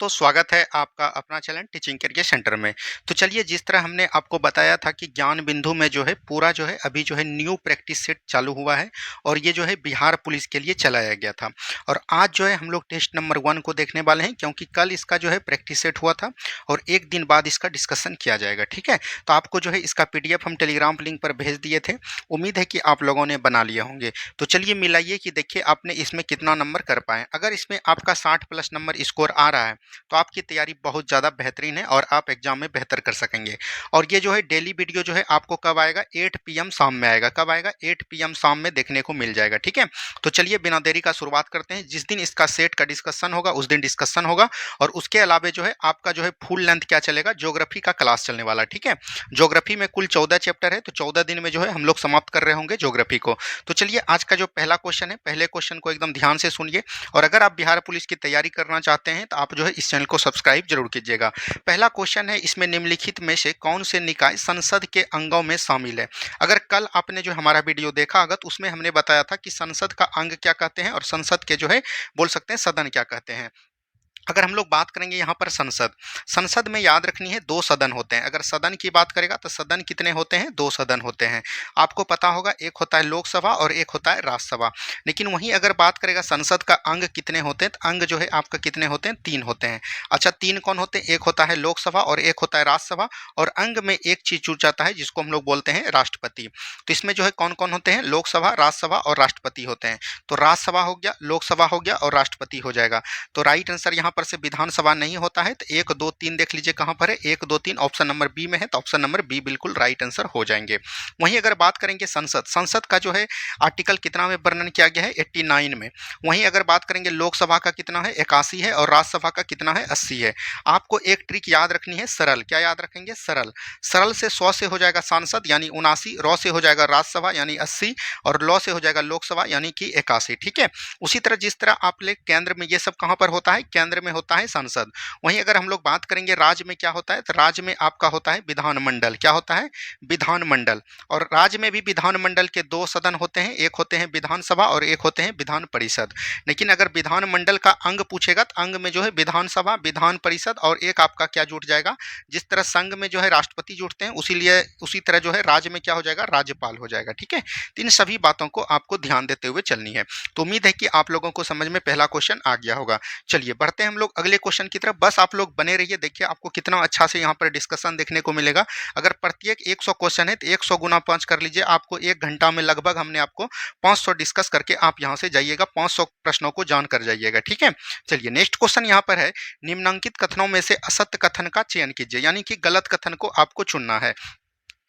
दोस्तों, स्वागत है आपका अपना चैनल टीचिंग करियर सेंटर में। तो चलिए, जिस तरह हमने आपको बताया था कि ज्ञान बिंदु में जो है पूरा जो है अभी जो है न्यू प्रैक्टिस सेट चालू हुआ है और ये जो है बिहार पुलिस के लिए चलाया गया था। और आज जो है हम लोग टेस्ट नंबर 1 को देखने वाले हैं, क्योंकि कल इसका जो है प्रैक्टिस सेट हुआ था और एक दिन बाद इसका डिस्कशन किया जाएगा। ठीक है, तो आपको जो है इसका PDF हम टेलीग्राम लिंक पर भेज दिए थे। उम्मीद है कि आप लोगों ने बना लिए होंगे। तो चलिए मिलाइए कि देखिए आपने इसमें कितना नंबर कर पाए। अगर इसमें आपका 60+ नंबर स्कोर आ रहा है तो आपकी तैयारी बहुत ज़्यादा बेहतरीन है और आप एग्जाम में बेहतर कर सकेंगे। और ये जो है डेली वीडियो जो है आपको कब आएगा, 8 PM शाम में आएगा। कब आएगा? 8 PM शाम में देखने को मिल जाएगा। ठीक है, तो चलिए बिना देरी का शुरुआत करते हैं। जिस दिन इसका सेट का डिस्कशन होगा उस दिन डिस्कशन होगा और उसके अलावा जो है आपका जो है फुल लेंथ क्या चलेगा, ज्योग्राफी का क्लास चलने वाला है। ठीक है, ज्योग्राफी में कुल 14 चैप्टर है, तो 14 दिन में जो है हम लोग समाप्त कर रहे होंगे ज्योग्राफी को। तो चलिए आज का जो पहला क्वेश्चन है, पहले क्वेश्चन को एकदम ध्यान से सुनिए। और अगर आप बिहार पुलिस की तैयारी करना चाहते हैं तो आप जो है इस चैनल को सब्सक्राइब जरूर कीजिएगा। पहला क्वेश्चन है, इसमें निम्नलिखित में से कौन से निकाय संसद के अंगों में शामिल है? अगर कल आपने जो हमारा वीडियो देखा होगा तो उसमें हमने बताया था कि संसद का अंग क्या कहते हैं और संसद के जो है बोल सकते हैं सदन क्या कहते हैं। अगर हम लोग बात करेंगे यहाँ पर संसद, संसद में याद रखनी है 2 सदन होते हैं। अगर सदन की बात करेगा तो सदन कितने होते हैं? 2 सदन होते हैं। आपको पता होगा, एक होता है लोकसभा और एक होता है राज्यसभा। लेकिन वहीं अगर बात करेगा संसद का अंग कितने होते हैं, तो अंग जो है आपका कितने होते हैं? 3 होते हैं। अच्छा, 3 कौन होते हैं? एक होता है लोकसभा और एक होता है राज्यसभा। और अंग में एक चीज जुड़ जाता है जिसको हम लोग बोलते हैं राष्ट्रपति। तो इसमें जो है कौन कौन होते हैं? लोकसभा, राज्यसभा और राष्ट्रपति होते हैं। तो राज्यसभा हो गया, लोकसभा हो गया और राष्ट्रपति हो जाएगा। तो राइट आंसर यहाँ पर से विधानसभा नहीं होता है। तो 1 2 3 देख लीजिए कहां पर है, 1 2 3 ऑप्शन नंबर बी में है, तो ऑप्शन नंबर बी बिल्कुल राइट आंसर हो जाएंगे। वहीं अगर बात करेंगे संसद, संसद का जो है आर्टिकल कितना में वर्णन किया गया है? 89 में। वहीं अगर बात करेंगे लोकसभा का कितना है? 81 है और राज्यसभा का कितना है? 80 है। आपको एक ट्रिक याद रखनी है, सरल। क्या याद रखेंगे? सरल। सरल से 100 से हो जाएगा सांसद यानी 79, रौ से हो जाएगा राज्यसभा यानी 80 और लौ से हो जाएगा लोकसभा यानी कि 81। ठीक है, उसी तरह जिस तरह आप ले केंद्र में ये सब कहां पर होता है? केंद्र में होता है संसद। वहीं अगर हम लोग बात करेंगे राज्य में क्या होता है, तो राज्य में आपका होता है विधानमंडल। क्या होता है? विधानमंडल। और राज्य में भी विधानमंडल के 2 सदन होते हैं, एक होते हैं विधानसभा और एक होते हैं विधान परिषद। लेकिन अगर विधानमंडल का अंग पूछेगा तो अंग में जो है विधानसभा, विधान परिषद और एक आपका क्या जुट जाएगा, जिस तरह संघ में जो है राष्ट्रपति जुड़ते हैं उसी तरह जो है राज्य में क्या हो जाएगा? राज्यपाल हो जाएगा। ठीक है, तो इन सभी बातों को आपको ध्यान देते हुए चलनी है। तो उम्मीद है कि आप लोगों को समझ में पहला क्वेश्चन आ गया होगा। चलिए बढ़ते हैं हम लोग अगले क्वेश्चन की तरफ। बस आप लोग बने रहिए, देखिए आपको कितना अच्छा से यहाँ पर डिस्कशन देखने को मिलेगा। अगर प्रत्येक 100 क्वेश्चन है तो 100 गुना 5 कर लीजिए। आपको 1 घंटा में लगभग हमने आपको 500 डिस्कस करके आप यहाँ से जाइएगा, 500 प्रश्नों को जान कर जाइएगा। ठीक है, चलिए नेक्स्ट क्वेश्चन यहाँ पर है, निम्नलिखित कथनों में से असत्य कथन का चयन कीजिए, यानी कि गलत कथन को आपको चुनना है।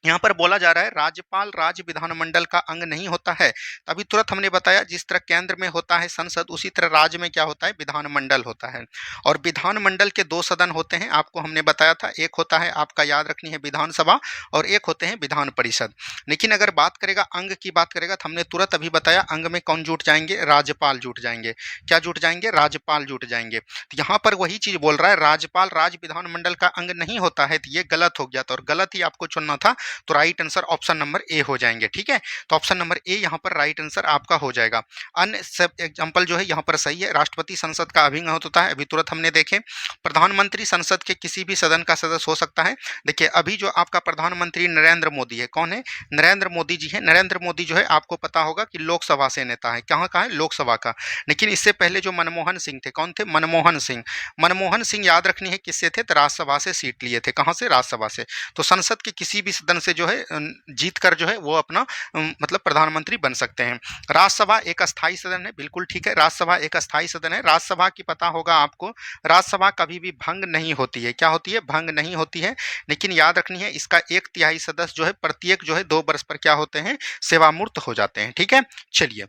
यहाँ पर बोला जा रहा है राज्यपाल राज्य विधानमंडल का अंग नहीं होता है। अभी तुरंत हमने बताया जिस तरह केंद्र में होता है संसद, उसी तरह राज्य में क्या होता है? विधानमंडल होता है। और विधानमंडल के 2 सदन होते हैं, आपको हमने बताया था। एक होता है आपका याद रखनी है विधानसभा और एक होते हैं विधान परिषद। लेकिन अगर बात करेगा अंग की बात करेगा तो हमने तुरंत अभी बताया अंग में कौन जुट जाएंगे? राज्यपाल जुट जाएंगे। क्या जुट जाएंगे? राज्यपाल जुट जाएंगे। तो यहाँ पर वही चीज बोल रहा है, राज्यपाल राज्य विधानमंडल का अंग नहीं होता है, तो ये गलत हो गया था और गलत ही आपको चुनना था। तो राइट आंसर ऑप्शन नंबर ए हो जाएंगे। ठीक है, तो ऑप्शन नंबर ए यहाँ पर राइट आंसर आपका हो जाएगा। अन्य सब एग्जांपल जो है यहाँ पर सही है। राष्ट्रपति संसद का अभिन्न होता है, अभी तुरंत हमने देखे। प्रधानमंत्री संसद के किसी भी सदन का सदस्य हो सकता है। देखिए अभी जो आपका प्रधानमंत्री नरेंद्र मोदी है, कौन है? नरेंद्र मोदी जी है। नरेंद्र मोदी जो है आपको पता होगा कि लोकसभा से नेता है। कहाँ का है? लोकसभा का। लेकिन इससे पहले जो मनमोहन सिंह थे, कौन थे? मनमोहन सिंह। मनमोहन सिंह याद रखनी है किससे थे? तो राज्यसभा से सीट लिए थे। कहाँ से? राज्यसभा से। तो संसद के किसी भी सदन से जो है जीत कर जो है वो अपना मतलब प्रधानमंत्री बन सकते हैं। राज्यसभा एक अस्थाई सदन है, बिल्कुल ठीक है, राज्यसभा एक अस्थाई सदन है। राज्यसभा की पता होगा आपको, राज्यसभा कभी भी भंग नहीं होती है। क्या होती है? भंग नहीं होती है। लेकिन याद रखनी है इसका 1/3 सदस्य जो है प्रत्येक जो है 2 वर्ष पर क्या होते हैं? सेवामुक्त हो जाते हैं। ठीक है, चलिए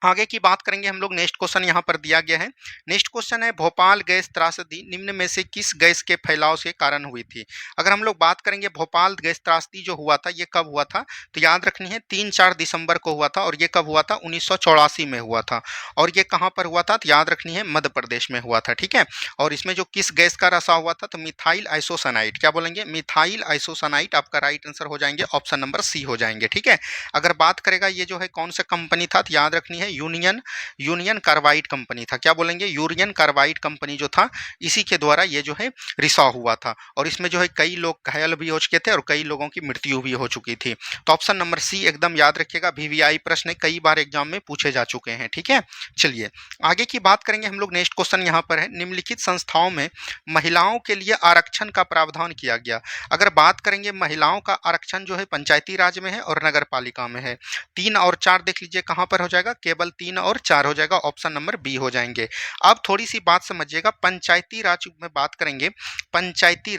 आगे की बात करेंगे हम लोग। नेक्स्ट क्वेश्चन यहाँ पर दिया गया है। नेक्स्ट क्वेश्चन है, भोपाल गैस त्रासदी निम्न में से किस गैस के फैलाव से कारण हुई थी? अगर हम लोग बात करेंगे भोपाल गैस त्रासदी जो हुआ था ये कब हुआ था, तो याद रखनी है 3-4 दिसंबर को हुआ था। और ये कब हुआ था? 1984 में हुआ था। और ये कहाँ पर हुआ था? तो याद रखनी है मध्य प्रदेश में हुआ था। ठीक है, और इसमें जो किस गैस का रसाव हुआ था, तो मिथाइल आइसोसानाइट। क्या बोलेंगे? मिथाइल आइसोसानाइट आपका राइट आंसर हो जाएंगे, ऑप्शन नंबर सी हो जाएंगे। ठीक है, अगर बात करेगा ये जो है कौन सा कंपनी था, तो याद रखनी है है यूनियन यूनियन कार्बाइड कंपनी था। क्या बोलेंगे? यूनियन कार्बाइड कंपनी जो था, इसी के द्वारा ये जो है रिसाव हुआ था और इसमें जो है कई लोग घायल भी हो चुके थे और कई लोगों की मृत्यु भी हो चुकी थी। तो ऑप्शन नंबर सी एकदम याद रखिएगा, वीवीआई प्रश्न कई बार एग्जाम में पूछे जा चुके हैं। ठीक है, चलिए आगे की बात करेंगे हम लोग। नेक्स्ट क्वेश्चन यहाँ पर है, निम्नलिखित संस्थाओं में महिलाओं के लिए आरक्षण का प्रावधान किया गया। अगर बात करेंगे महिलाओं का आरक्षण जो है पंचायती राज में है और नगर पालिका में है। 3 और 4 देख लीजिए कहाँ पर हो जाएगा, केवल 3 और 4 हो जाएगा, ऑप्शन नंबर बी हो जाएंगे। अब थोड़ी सी बात समझिएगा, पंचायती राज में बात करेंगे। पंचायती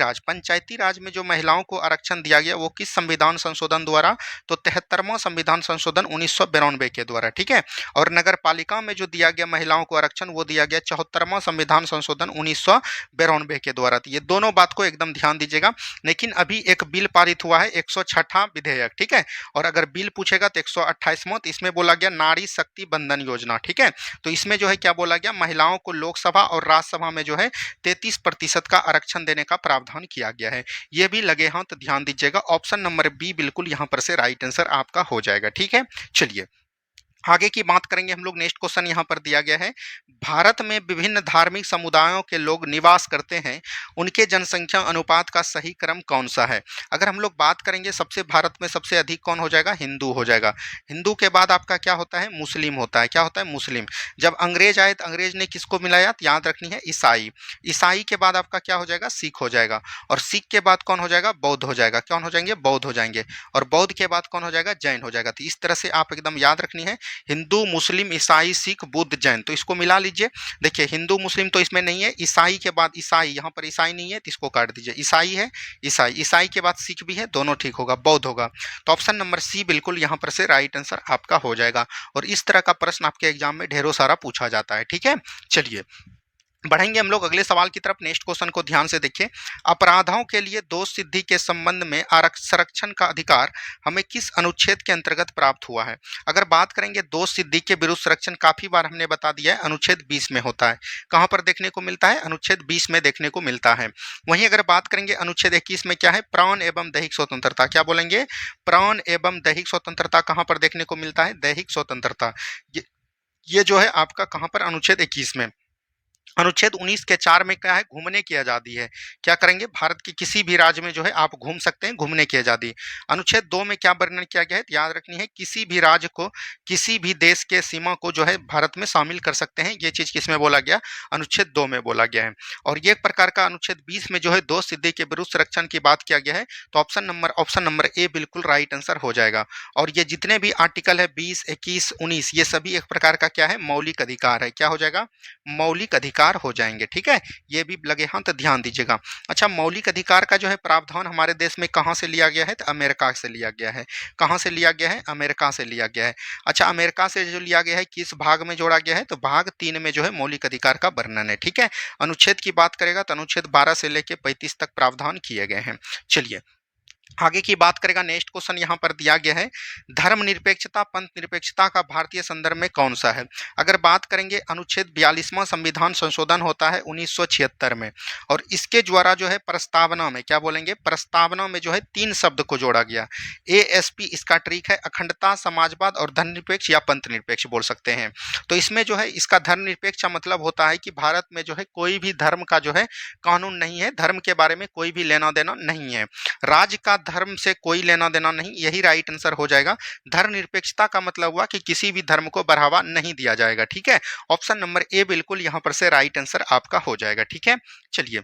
राज में जो महिलाओं को आरक्षण दिया गया वो किस संविधान संशोधन द्वारा? तो 73वां संविधान संशोधन 1992 के द्वारा। ठीक है, और नगर पालिका में जो दिया गया महिलाओं को आरक्षण वो दिया गया 74वां संविधान संशोधन 1992 के द्वारा। तो ये दोनों बात को एकदम ध्यान दीजिएगा। लेकिन अभी एक बिल पारित हुआ है, 106वां विधेयक। ठीक है, और अगर बिल पूछेगा तो 128वां, तो इसमें बोला गया नारी शक्ति बंधन योजना। ठीक है, तो इसमें जो है क्या बोला गया, महिलाओं को लोकसभा और राज्यसभा में जो है 33% का आरक्षण देने का प्रावधान किया गया है। ये भी लगे हाथ तो ध्यान दीजिएगा, ऑप्शन नंबर बी बिल्कुल यहाँ पर से राइट आंसर आपका हो जाएगा। ठीक है, चलिए आगे की बात करेंगे हम लोग। नेक्स्ट क्वेश्चन यहाँ पर दिया गया है, भारत में विभिन्न धार्मिक समुदायों के लोग निवास करते हैं, उनके जनसंख्या अनुपात का सही क्रम कौन सा है? अगर हम लोग बात करेंगे सबसे भारत में सबसे अधिक कौन हो जाएगा? हिंदू हो जाएगा। हिंदू के बाद आपका क्या होता है? मुस्लिम होता है। क्या होता है? मुस्लिम। जब अंग्रेज आए तो अंग्रेज ने किसको मिलाया? तो याद रखनी है ईसाई। ईसाई के बाद आपका क्या हो जाएगा? सिख हो जाएगा। और सिख के बाद कौन हो जाएगा? बौद्ध हो जाएगा। कौन हो जाएंगे? बौद्ध हो जाएंगे। और बौद्ध के बाद कौन हो जाएगा? जैन हो जाएगा। तो इस तरह से आप एकदम याद रखनी है, हिंदू, मुस्लिम, ईसाई, सिख, बुद्ध, जैन। तो इसको मिला लीजिए। देखिए हिंदू मुस्लिम तो इसमें नहीं है, ईसाई के बाद ईसाई, यहाँ पर ईसाई नहीं है तो इसको काट दीजिए। ईसाई है, ईसाई, ईसाई के बाद सिख भी है, दोनों ठीक होगा, बौद्ध होगा। तो ऑप्शन नंबर सी बिल्कुल यहाँ पर से राइट आंसर आपका हो जाएगा। और इस तरह का प्रश्न आपके एग्जाम में ढेरों सारा पूछा जाता है। ठीक है, चलिए बढ़ेंगे हम लोग अगले सवाल की तरफ। नेक्स्ट क्वेश्चन को ध्यान से देखिए, अपराधों के लिए दोष सिद्धि के संबंध में संरक्षण का अधिकार हमें किस अनुच्छेद के अंतर्गत प्राप्त हुआ है? अगर बात करेंगे दोष सिद्धि के विरुद्ध संरक्षण, काफी बार हमने बता दिया है, अनुच्छेद 20 में होता है। कहां पर देखने को मिलता है? अनुच्छेद 20 में देखने को मिलता है। वहीं अगर बात करेंगे अनुच्छेद 21 में क्या है? प्राण एवं दैहिक स्वतंत्रता। क्या बोलेंगे? प्राण एवं दैहिक स्वतंत्रता कहां पर देखने को मिलता है? दैहिक स्वतंत्रता। ये जो है आपका कहां पर? अनुच्छेद 21 में। अनुच्छेद 19 के 4 में क्या है? घूमने की आज़ादी है। क्या करेंगे? भारत के किसी भी राज्य में जो है आप घूम सकते हैं, घूमने की आज़ादी। अनुच्छेद 2 में क्या वर्णन किया गया है? याद रखनी है, किसी भी राज्य को, किसी भी देश के सीमा को जो है भारत में शामिल कर सकते हैं। ये चीज़ किसमें बोला गया? अनुच्छेद 2 में बोला गया है। और ये एक प्रकार का अनुच्छेद 20 में जो है दोष सिद्धि के विरुद्ध संरक्षण की बात किया गया है। तो ऑप्शन नंबर ए बिल्कुल राइट आंसर हो जाएगा। और ये जितने भी आर्टिकल है 20, 21, 19, ये सभी एक प्रकार का क्या है? मौलिक अधिकार है। क्या हो जाएगा? मौलिक अधिकार हो जाएंगे। ठीक है, ये भी लगे हां तो ध्यान दीजिएगा। अच्छा, मौलिक अधिकार का जो है प्रावधान हमारे देश में कहां से लिया गया है? तो अमेरिका से लिया गया है। कहां से लिया गया है? अमेरिका से लिया गया है। अच्छा, अमेरिका से जो लिया गया है किस भाग में जोड़ा गया है? तो भाग 3 में जो है मौलिक अधिकार का वर्णन है। ठीक है, अनुच्छेद की बात करेगा तो अनुच्छेद 12 से लेकर 35 तक प्रावधान किए गए हैं। चलिए आगे की बात करेगा। नेक्स्ट क्वेश्चन यहाँ पर दिया गया है, धर्मनिरपेक्षता पंथ निरपेक्षता का भारतीय संदर्भ में कौन सा है? अगर बात करेंगे अनुच्छेद 42वां संविधान संशोधन होता है 1976 में, और इसके द्वारा जो है प्रस्तावना में क्या बोलेंगे? प्रस्तावना में जो है 3 शब्द को जोड़ा गया। एएसपी इसका ट्रिक है, अखंडता, समाजवाद और धर्मनिरपेक्ष या पंथ निरपेक्ष बोल सकते हैं। तो इसमें जो है इसका धर्मनिरपेक्ष का मतलब होता है कि भारत में जो है कोई भी धर्म का जो है कानून नहीं है, धर्म के बारे में कोई भी लेना देना नहीं है, राज्य का धर्म से कोई लेना देना नहीं। यही राइट आंसर हो जाएगा। धर्मनिरपेक्षता का मतलब हुआ कि किसी भी धर्म को बढ़ावा नहीं दिया जाएगा। ठीक है, ऑप्शन नंबर ए बिल्कुल यहां पर से राइट आंसर आपका हो जाएगा। ठीक है, चलिए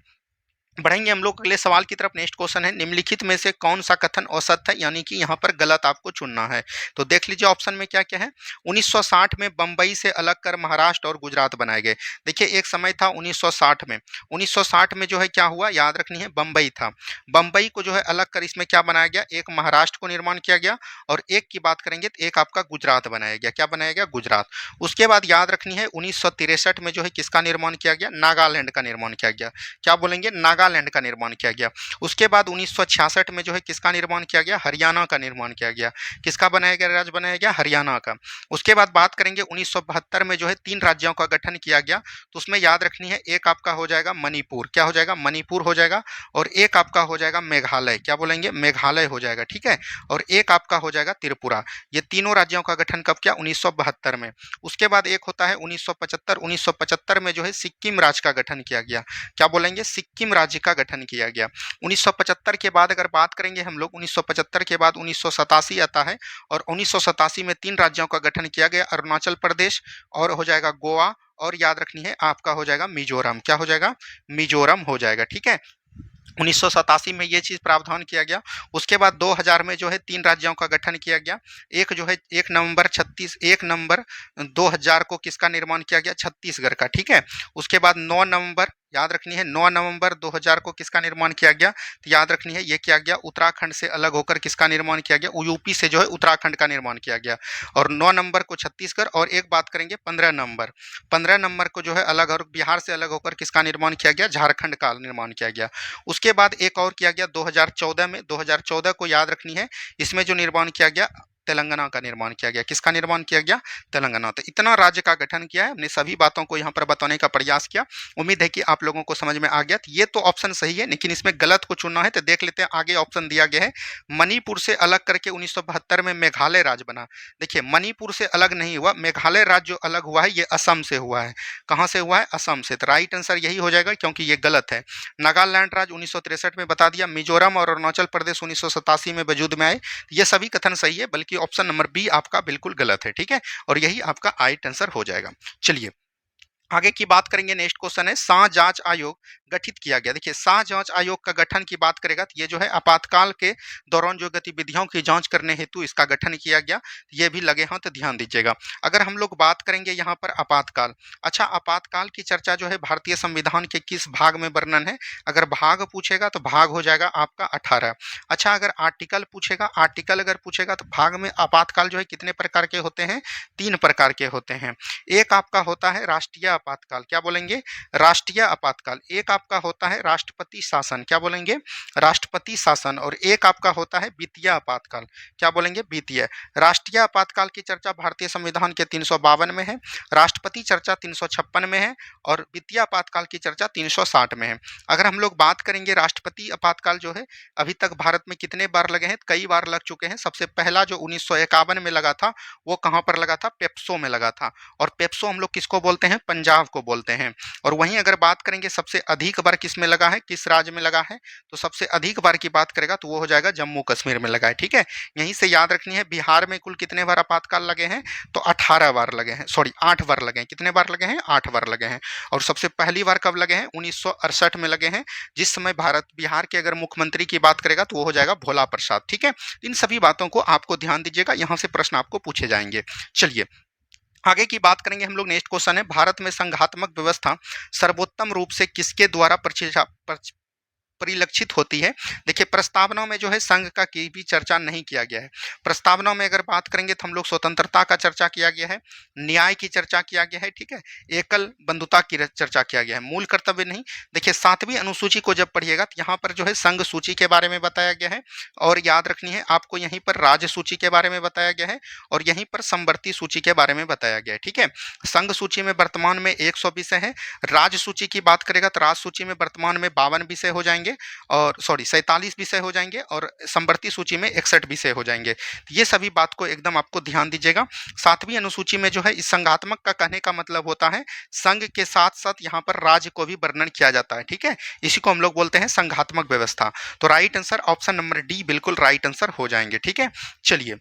बढ़ेंगे हम लोग अगले सवाल की तरफ। नेक्स्ट क्वेश्चन है, निम्नलिखित में से कौन सा कथन असत्य है, यानी कि यहाँ पर गलत आपको चुनना है। तो देख लीजिए ऑप्शन में क्या क्या है। 1960 में बंबई से अलग कर महाराष्ट्र और गुजरात बनाए गए। देखिए एक समय था 1960 में, 1960 में जो है क्या हुआ? याद रखनी है, बंबई था। बंबई को जो है अलग कर इसमें क्या बनाया गया? एक महाराष्ट्र को निर्माण किया गया, और एक की बात करेंगे तो एक आपका गुजरात बनाया गया। क्या बनाया गया? गुजरात। उसके बाद याद रखनी है 1963 में जो है किसका निर्माण किया गया? नागालैंड का निर्माण किया गया। क्या बोलेंगे? नागालैंड नागालैंड का निर्माण किया गया। उसके बाद 1966 में जो है किसका निर्माण किया गया, हरियाणा का निर्माण किया गया। किसका बनाया गया, राज्य बनाया गया, हरियाणा का। उसके बाद बात करेंगे 1972 में जो है 3 राज्यों का गठन किया गया, तो उसमें याद रखनी है, एक आपका हो जाएगा मणिपुर, क्या हो जाएगा, मणिपुर हो जाएगा, और एक आपका हो जाएगा मेघालय, क्या बोलेंगे, मेघालय हो जाएगा, ठीक है, और एक आपका हो जाएगा त्रिपुरा। ये तीनों राज्यों का गठन कब किया, 1972 में। उसके बाद एक होता है 1975, 1975 में जो है सिक्किम राज्य का गठन किया गया, क्या बोलेंगे, सिक्किम राज्य का गठन किया गया। 1975 के बाद अगर बात करेंगे हम लोग, 1975 के बाद 1987 आता है, और 1987 में 3 राज्यों का गठन किया गया, अरुणाचल प्रदेश, और हो जाएगा गोवा, और याद रखनी है आपका हो जाएगा मिजोरम, क्या हो जाएगा, मिजोरम हो जाएगा, ठीक है। 1987 में ये चीज़ प्रावधान किया गया। उसके बाद 2000 में जो है 3 राज्यों का गठन किया गया। एक जो है 1 नवंबर 2000 को किसका निर्माण किया गया, छत्तीसगढ़ का, ठीक है। उसके बाद 9 नवंबर, याद रखनी है, 9 नवंबर 2000 को किसका निर्माण किया गया, तो याद रखनी है ये किया गया उत्तराखंड से अलग होकर किसका निर्माण किया गया, यूपी से जो है उत्तराखंड का निर्माण किया गया। और 9 नवंबर को छत्तीसगढ़, और एक बात करेंगे 15 नवंबर को जो है अलग और बिहार से अलग होकर किसका निर्माण किया गया, झारखंड का निर्माण किया गया। उसके बाद एक और किया गया 2014 में, 2014 को याद रखनी है, इसमें जो निर्माण किया गया, तेलंगाना का निर्माण किया गया। किसका निर्माण किया गया, तेलंगाना। तो इतना राज्य का गठन किया है हमने, सभी बातों को यहाँ पर बताने का प्रयास किया। उम्मीद है कि आप लोगों को समझ में आ गया। तो ये तो ऑप्शन सही है, लेकिन इसमें गलत को चुनना है, तो देख लेते हैं। आगे ऑप्शन दिया गया है, मणिपुर से अलग करके 1972 में मेघालय राज्य बना। देखिए, मणिपुर से अलग नहीं हुआ, मेघालय राज्य जो अलग हुआ है ये असम से हुआ है। कहाँ से हुआ है, असम से। तो राइट आंसर यही हो जाएगा, क्योंकि ये गलत है। नागालैंड राज्य 1963 में बता दिया, मिजोरम और अरुणाचल प्रदेश 1987 में वजूद में आए। ये सभी कथन सही है, बल्कि ऑप्शन नंबर बी आपका बिल्कुल गलत है, ठीक है, और यही आपका राइट आंसर हो जाएगा। चलिए आगे की बात करेंगे। नेक्स्ट क्वेश्चन है, शाह जांच आयोग गठित किया गया। देखिए, शाह जांच आयोग का गठन की बात करेगा तो ये जो है आपातकाल के दौरान जो गतिविधियों की जांच करने हेतु इसका गठन किया गया। ये भी लगे हों तो ध्यान दीजिएगा। अगर हम लोग बात करेंगे यहाँ पर आपातकाल, अच्छा, आपातकाल की चर्चा जो है भारतीय संविधान के किस भाग में वर्णन है। अगर भाग पूछेगा तो भाग हो जाएगा आपका 18। अच्छा, अगर आर्टिकल पूछेगा, आर्टिकल अगर पूछेगा तो भाग में आपातकाल जो है कितने प्रकार के होते हैं, 3 प्रकार के होते हैं। एक आपका होता है राष्ट्रीय आपातकाल, क्या बोलेंगे, राष्ट्रीय आपातकाल। एक आपका होता है राष्ट्रपति शासन, क्या बोलेंगे, राष्ट्रपति शासन। और एक आपका होता है वित्तीय आपातकाल, क्या बोलेंगे, वित्तीय। राष्ट्रीय आपातकाल की चर्चा भारतीय संविधान के 352 में है, राष्ट्रपति चर्चा 356 में है, और वित्तीय आपातकाल की चर्चा 360 में है। अगर हम लोग बात करेंगे राष्ट्रपति आपातकाल जो है अभी तक भारत में कितने बार लगे हैं, कई बार लग चुके हैं। सबसे पहला जो 1951 में लगा था वो कहाँ पर लगा था, पेप्सो में लगा था। और पेप्सो हम लोग किसको बोलते हैं, पंजाब को बोलते हैं। और वहीं अगर बात करेंगे सबसे अधिक बार किस में लगा है, किस राज्य में लगा है, तो सबसे अधिक बार की बात करेगा तो वो हो जाएगा जम्मू कश्मीर में लगा है, ठीक है। यहीं से याद रखनी है, बिहार में कुल कितने बार आपातकाल लगे हैं, तो 18 बार लगे हैं, सॉरी 8 बार लगे हैं। कितने बार लगे हैं, 8 बार लगे हैं। और सबसे पहली बार कब लगे हैं, 1968 में लगे हैं, जिस समय भारत बिहार के अगर मुख्यमंत्री की बात करेगा तो वो हो जाएगा भोला प्रसाद, ठीक है। इन सभी बातों को आपको ध्यान दीजिएगा, यहाँ से प्रश्न आपको पूछे जाएंगे। चलिए आगे की बात करेंगे हम लोग। नेक्स्ट क्वेश्चन है, भारत में संघात्मक व्यवस्था सर्वोत्तम रूप से किसके द्वारा परिलक्षित होती है। देखिए, प्रस्तावनाओं में जो है संघ का की भी चर्चा नहीं किया गया है। प्रस्तावनाओं में अगर बात करेंगे तो हम लोग स्वतंत्रता का चर्चा किया गया है, न्याय की चर्चा किया गया है, ठीक है, एकल बंधुता की चर्चा किया गया है, मूल कर्तव्य नहीं। देखिए, 7वीं अनुसूची को जब पढ़िएगा तो यहाँ पर जो है संघ सूची के बारे में बताया गया है, और याद रखनी है आपको यहीं पर राज्य सूची के बारे में बताया गया है, और यहीं पर समवर्ती सूची के बारे में बताया गया है, ठीक है। संघ सूची में वर्तमान में 100 विषय है। राज्य सूची की बात करेगा तो राज्य सूची में वर्तमान में 52 विषय हो जाएंगे, और सॉरी 47 विषय हो जाएंगे, और समवर्ती सूची में 61 विषय हो जाएंगे। ये सभी बात को एकदम आपको ध्यान दीजिएगा। 7वीं अनुसूची में जो है इस संघात्मक का कहने का मतलब होता है संघ के साथ साथ यहाँ पर राज्य को भी वर्णन किया जाता है, ठीक है। इसी को हम लोग बोलते हैं संघात्मक व्यवस्था। तो right answer option number D बिल्कुल राइट आंसर हो जाएंगे, ठीक है। चलिए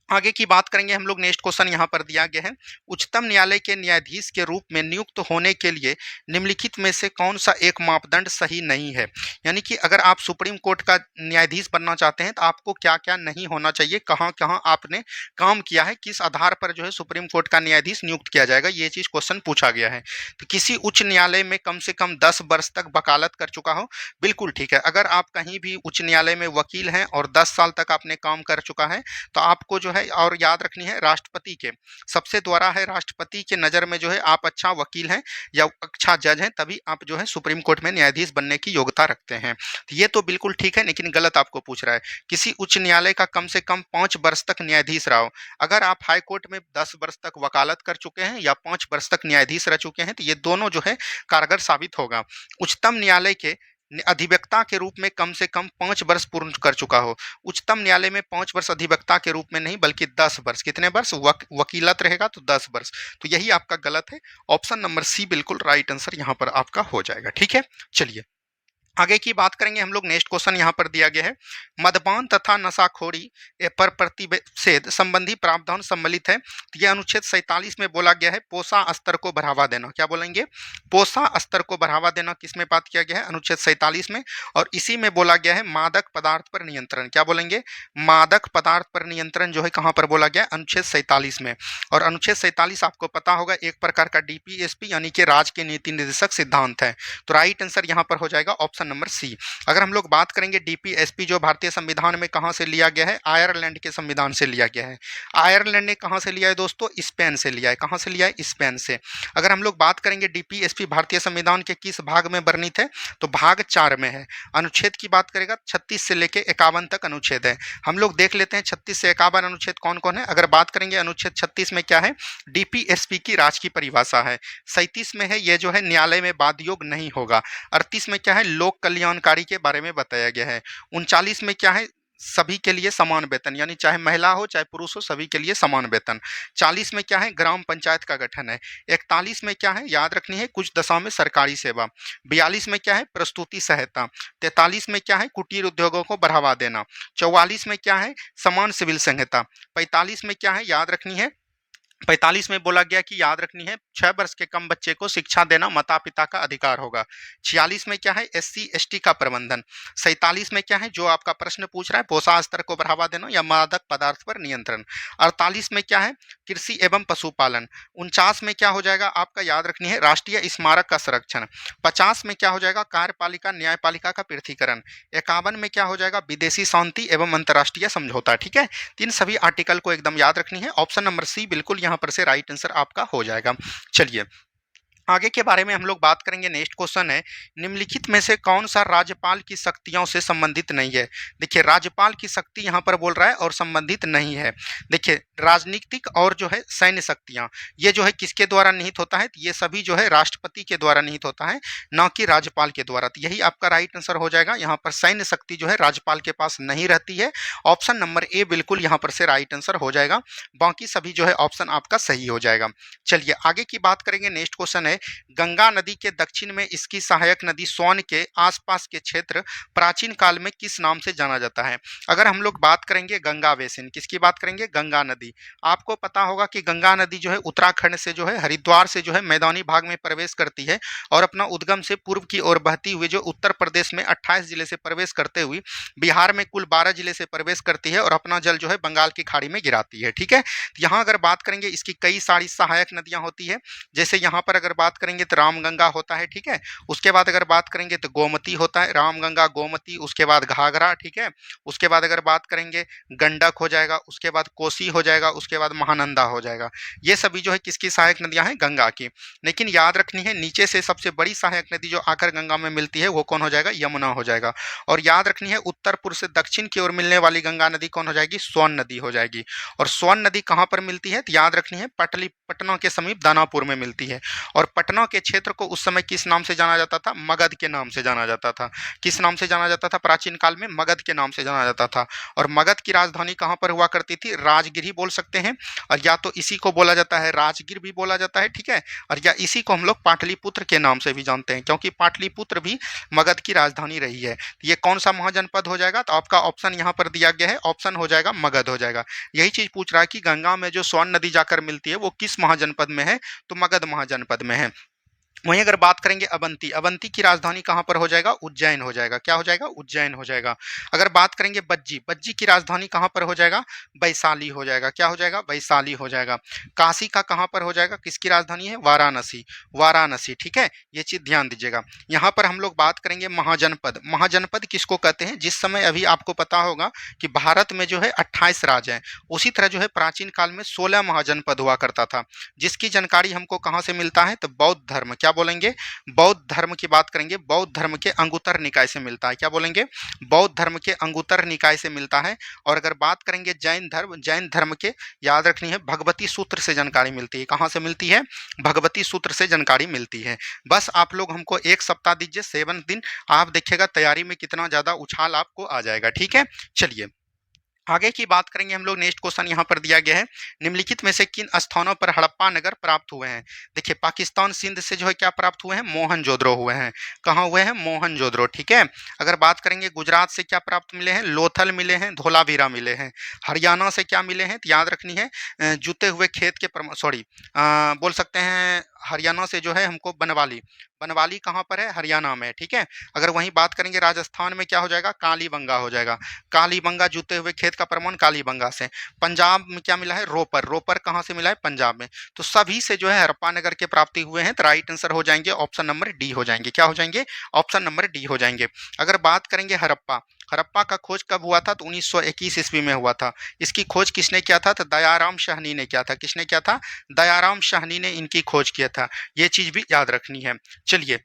आगे की बात करेंगे हम लोग। नेक्स्ट क्वेश्चन यहाँ पर दिया गया है, उच्चतम न्यायालय के न्यायाधीश के रूप में नियुक्त होने के लिए निम्नलिखित में से कौन सा एक मापदंड सही नहीं है। यानी कि अगर आप सुप्रीम कोर्ट का न्यायाधीश बनना चाहते हैं तो आपको क्या क्या नहीं होना चाहिए, कहाँ कहाँ आपने काम किया है, किस आधार पर जो है सुप्रीम कोर्ट का न्यायाधीश नियुक्त किया जाएगा, ये चीज़ क्वेश्चन पूछा गया है। तो किसी उच्च न्यायालय में कम से कम 10 वर्ष तक वकालत कर चुका हो, बिल्कुल ठीक है। अगर आप कहीं भी उच्च न्यायालय में वकील हैं और 10 साल तक आपने काम कर चुका है तो आपको जो है है, और याद रखनी है राष्ट्रपति के सबसे द्वारा है, राष्ट्रपति के नज़र में जो है आप अच्छा वकील हैं या अच्छा जज हैं, तभी आप जो है सुप्रीम कोर्ट में न्यायाधीश बनने की योग्यता रखते हैं। तो ये तो बिल्कुल ठीक है, लेकिन गलत आपको पूछ रहा है। किसी उच्च न्यायालय का कम से कम 5 वर्ष तक न्यायाधीश रहा हो। अगर आप हाई कोर्ट में 10 वर्ष तक वकालत कर चुके हैं या 5 वर्ष तक न्यायाधीश रह चुके हैं, तो ये दोनों जो है कारगर साबित होगा। उच्चतम न्यायालय के अधिवक्ता के रूप में कम से कम 5 वर्ष पूर्ण कर चुका हो। उच्चतम न्यायालय में 5 वर्ष अधिवक्ता के रूप में नहीं, बल्कि 10 वर्ष। कितने वर्ष? वकीलत रहेगा तो 10 वर्ष। तो यही आपका गलत है। ऑप्शन नंबर सी बिल्कुल राइट आंसर यहाँ पर आपका हो जाएगा। ठीक है, चलिए आगे की बात करेंगे हम लोग। नेक्स्ट क्वेश्चन यहाँ पर दिया गया है, मदपान तथा नशाखोरी पर प्रतिषेध संबंधी प्रावधान सम्मिलित है। तो यह अनुच्छेद 47 में बोला गया है, पोषा स्तर को बढ़ावा देना। क्या बोलेंगे? पोषा स्तर को बढ़ावा देना किस में बात किया गया है? अनुच्छेद 47 में। और इसी में बोला गया है मादक पदार्थ पर नियंत्रण। क्या बोलेंगे? मादक पदार्थ पर नियंत्रण जो है कहाँ पर बोला गया है? अनुच्छेद 47 में। और अनुच्छेद 47 आपको पता होगा एक प्रकार का डीपीएसपी यानी कि राज्य के नीति निर्देशक सिद्धांत है। तो राइट आंसर यहाँ पर हो जाएगा ऑप्शन नंबर सी। अगर हम लोग बात करेंगे डीपीएसपी जो भारतीय संविधान में कहां से लिया गया है? आयरलैंड के संविधान से लिया गया है। आयरलैंड ने कहां से लिया है दोस्तों? स्पेन से लिया है। कहां से लिया है? स्पेन से। अगर हम लोग बात करेंगे डीपीएसपी भारतीय संविधान के किस भाग में वर्णित है? तो भाग 4 में है। अनुच्छेद की बात करेगा 36 से लेकर 51 तक अनुच्छेद है। हम लोग देख लेते हैं 36 से 51 अनुच्छेद कौन कौन है। अगर बात करेंगे अनुच्छेद 36 में क्या है? डीपीएसपी की राज्य की परिभाषा है। 37 में है ये जो है न्यायालय में वाद योग नहीं होगा। 38 में क्या है? लोक कल्याणकारी के बारे में बताया गया है। 39 में क्या है? सभी के लिए समान वेतन, यानी चाहे महिला हो चाहे पुरुष हो सभी के लिए समान वेतन। 40 में क्या है? ग्राम पंचायत का गठन है। 41 में क्या है? याद रखनी है कुछ दशाओं में सरकारी सेवा। 42 में क्या है? प्रस्तुति सहायता। 43 में क्या है? कुटीर उद्योगों को बढ़ावा देना। 44 में क्या है? समान सिविल संहिता। 45 में क्या है? याद रखनी है 45 में बोला गया कि याद रखनी है 6 वर्ष के कम बच्चे को शिक्षा देना माता पिता का अधिकार होगा। 46 में क्या है? एससी एसटी का प्रबंधन। 47 में क्या है? जो आपका प्रश्न पूछ रहा है पोषण स्तर को बढ़ावा देना या मादक पदार्थ पर नियंत्रण। 48 में क्या है? कृषि एवं पशुपालन। 49 में क्या हो जाएगा आपका? याद रखनी है राष्ट्रीय स्मारक का संरक्षण। 50 में क्या हो जाएगा? कार्यपालिका न्यायपालिका का पृथकीकरण। 51 में क्या हो जाएगा? विदेशी शांति एवं अंतर्राष्ट्रीय समझौता। ठीक है, इन सभी आर्टिकल को एकदम याद रखनी है। ऑप्शन नंबर सी बिल्कुल यहाँ पर से राइट आंसर आपका हो जाएगा। चलिए आगे के बारे में हम लोग बात करेंगे। नेक्स्ट क्वेश्चन है, निम्नलिखित में से कौन सा राज्यपाल की शक्तियों से संबंधित नहीं है? देखिए राज्यपाल की शक्ति यहाँ पर बोल रहा है और संबंधित नहीं है। देखिए राजनीतिक और जो है सैन्य शक्तियाँ ये जो है किसके द्वारा निहित होता है? तो ये सभी जो है राष्ट्रपति के द्वारा निहित होता है, न कि राज्यपाल के द्वारा। तो यही आपका राइट आंसर हो जाएगा। यहाँ पर सैन्य शक्ति जो है राज्यपाल के पास नहीं रहती है। ऑप्शन नंबर ए बिल्कुल यहाँ पर से राइट आंसर हो जाएगा। बाकी सभी जो है ऑप्शन आपका सही हो जाएगा। चलिए आगे की बात करेंगे। नेक्स्ट क्वेश्चन है, गंगा नदी के दक्षिण में इसकी सहायक नदी सोन के आसपास के क्षेत्र प्राचीन काल में किस नाम से जाना जाता है? अगर हम लोग बात करेंगे गंगा बेसिन, किसकी बात करेंगे? गंगा नदी। आपको पता होगा कि गंगा नदी जो है उत्तराखंड से जो है हरिद्वार से जो है मैदानी भाग में प्रवेश करती है और अपना उद्गम से पूर्व की ओर बहती हुई जो उत्तर प्रदेश में 28 जिले से प्रवेश करते हुए बिहार में कुल 12 जिले से प्रवेश करती है और अपना जल जो है बंगाल की खाड़ी में गिराती है। ठीक है, यहाँ अगर बात करेंगे इसकी कई सारी सहायक नदियाँ होती है। जैसे यहाँ पर अगर बात करेंगे तो रामगंगा होता है। ठीक है, उसके बाद अगर बात करेंगे तो गोमती होता है, रामगंगा गोमती, उसके बाद घाघरा। ठीक है, उसके बाद अगर बात करेंगे गंडक हो जाएगा, उसके बाद कोसी हो जाएगा, उसके बाद महानंदा हो जाएगा। ये सभी जो है किसकी सहायक नदियां हैं? गंगा की। लेकिन याद रखनी है नीचे से सबसे बड़ी सहायक नदी जो आकर गंगा में मिलती है वो कौन हो जाएगा? यमुना हो जाएगा। और याद रखनी है उत्तर पूर्व से दक्षिण की ओर मिलने वाली गंगा नदी कौन हो जाएगी? सोन नदी हो जाएगी। और सोन नदी कहाँ पर मिलती है? तो याद रखनी है पटना के समीप दानापुर में मिलती है। और पटना के क्षेत्र को उस समय किस नाम से जाना जाता था? मगध के नाम से जाना जाता था। किस नाम से जाना जाता था? प्राचीन काल में मगध के नाम से जाना जाता था। और मगध की राजधानी कहाँ पर हुआ करती थी? राजगिर ही बोल सकते हैं, और या तो इसी को बोला जाता है राजगिर भी बोला जाता है। ठीक है, और या इसी को हम लोग पाटलिपुत्र के नाम से भी जानते हैं, क्योंकि पाटलिपुत्र भी मगध की राजधानी रही है। ये कौन सा महाजनपद हो जाएगा? तो आपका ऑप्शन यहाँ पर दिया गया है, ऑप्शन हो जाएगा मगध हो जाएगा। यही चीज पूछ रहा है कि गंगा में जो सोन नदी जाकर मिलती है वो किस महाजनपद में है? तो मगध महाजनपद में है। वहीं अगर बात करेंगे अवंती, अवंती की राजधानी कहाँ पर हो जाएगा? उज्जैन हो जाएगा। क्या हो जाएगा? उज्जैन हो जाएगा। अगर बात करेंगे बज्जी, बज्जी की राजधानी कहाँ पर हो जाएगा? वैशाली हो जाएगा। क्या हो जाएगा? वैशाली हो जाएगा। काशी का कहाँ पर हो जाएगा? किसकी राजधानी है? वाराणसी, वाराणसी। ठीक है, ये चीज ध्यान दीजिएगा। यहाँ पर हम लोग बात करेंगे महाजनपद, महाजनपद किसको कहते हैं? जिस समय अभी आपको पता होगा कि भारत में जो है 28 राज्य हैं, उसी तरह जो है प्राचीन काल में 16 महाजनपद हुआ करता था, जिसकी जानकारी हमको कहाँ से मिलता है? तो बौद्ध धर्म, क्या बोलेंगे? बौद्ध धर्म की बात करेंगे, बौद्ध धर्म के अंगुत्तर निकाय से मिलता है। क्या बोलेंगे? बौद्ध धर्म के अंगुत्तर निकाय से मिलता है। और अगर बात करेंगे जैन धर्म, जैन धर्म के याद रखनी है भगवती सूत्र से जानकारी मिलती है। कहाँ से मिलती है? भगवती सूत्र से जानकारी मिलती है। बस आप लोग हमको एक सप्ताह दीजिए, 7 दिन, आप देखिएगा तैयारी में कितना ज्यादा उछाल आपको आ जाएगा। ठीक है, चलिए आगे की बात करेंगे हम लोग। नेक्स्ट क्वेश्चन यहाँ पर दिया गया है, निम्नलिखित में से किन स्थानों पर हड़प्पा नगर प्राप्त हुए हैं? देखिए पाकिस्तान सिंध से जो है क्या प्राप्त हुए हैं? मोहनजोदड़ो हुए हैं। कहाँ हुए हैं? मोहनजोदड़ो। ठीक है, अगर बात करेंगे गुजरात से क्या प्राप्त मिले हैं? लोथल मिले हैं, धोलावीरा मिले हैं। हरियाणा से क्या मिले हैं? तो याद रखनी है जुते हुए खेत के सॉरी बोल सकते हैं हरियाणा से जो है हमको बनवाली, बनवाली कहाँ पर है? हरियाणा में। ठीक है, अगर वहीं बात करेंगे राजस्थान में क्या हो जाएगा? कालीबंगा हो जाएगा। कालीबंगा जूते हुए खेत का प्रमाण कालीबंगा से। पंजाब में क्या मिला है? रोपर, रोपर कहाँ से मिला है? पंजाब में। तो सभी से जो है हड़प्पा नगर के प्राप्ति हुए हैं, तो राइट आंसर हो जाएंगे ऑप्शन नंबर डी हो जाएंगे। क्या हो जाएंगे? ऑप्शन नंबर डी हो जाएंगे। अगर बात करेंगे हड़प्पा, हड़प्पा का खोज कब हुआ था? तो 1921 ईस्वी में हुआ था। इसकी खोज किसने किया था? तो दयाराम शाहनी ने किया था। किसने किया था? दयाराम शाहनी ने इनकी खोज किया था। ये चीज भी याद रखनी है। चलिए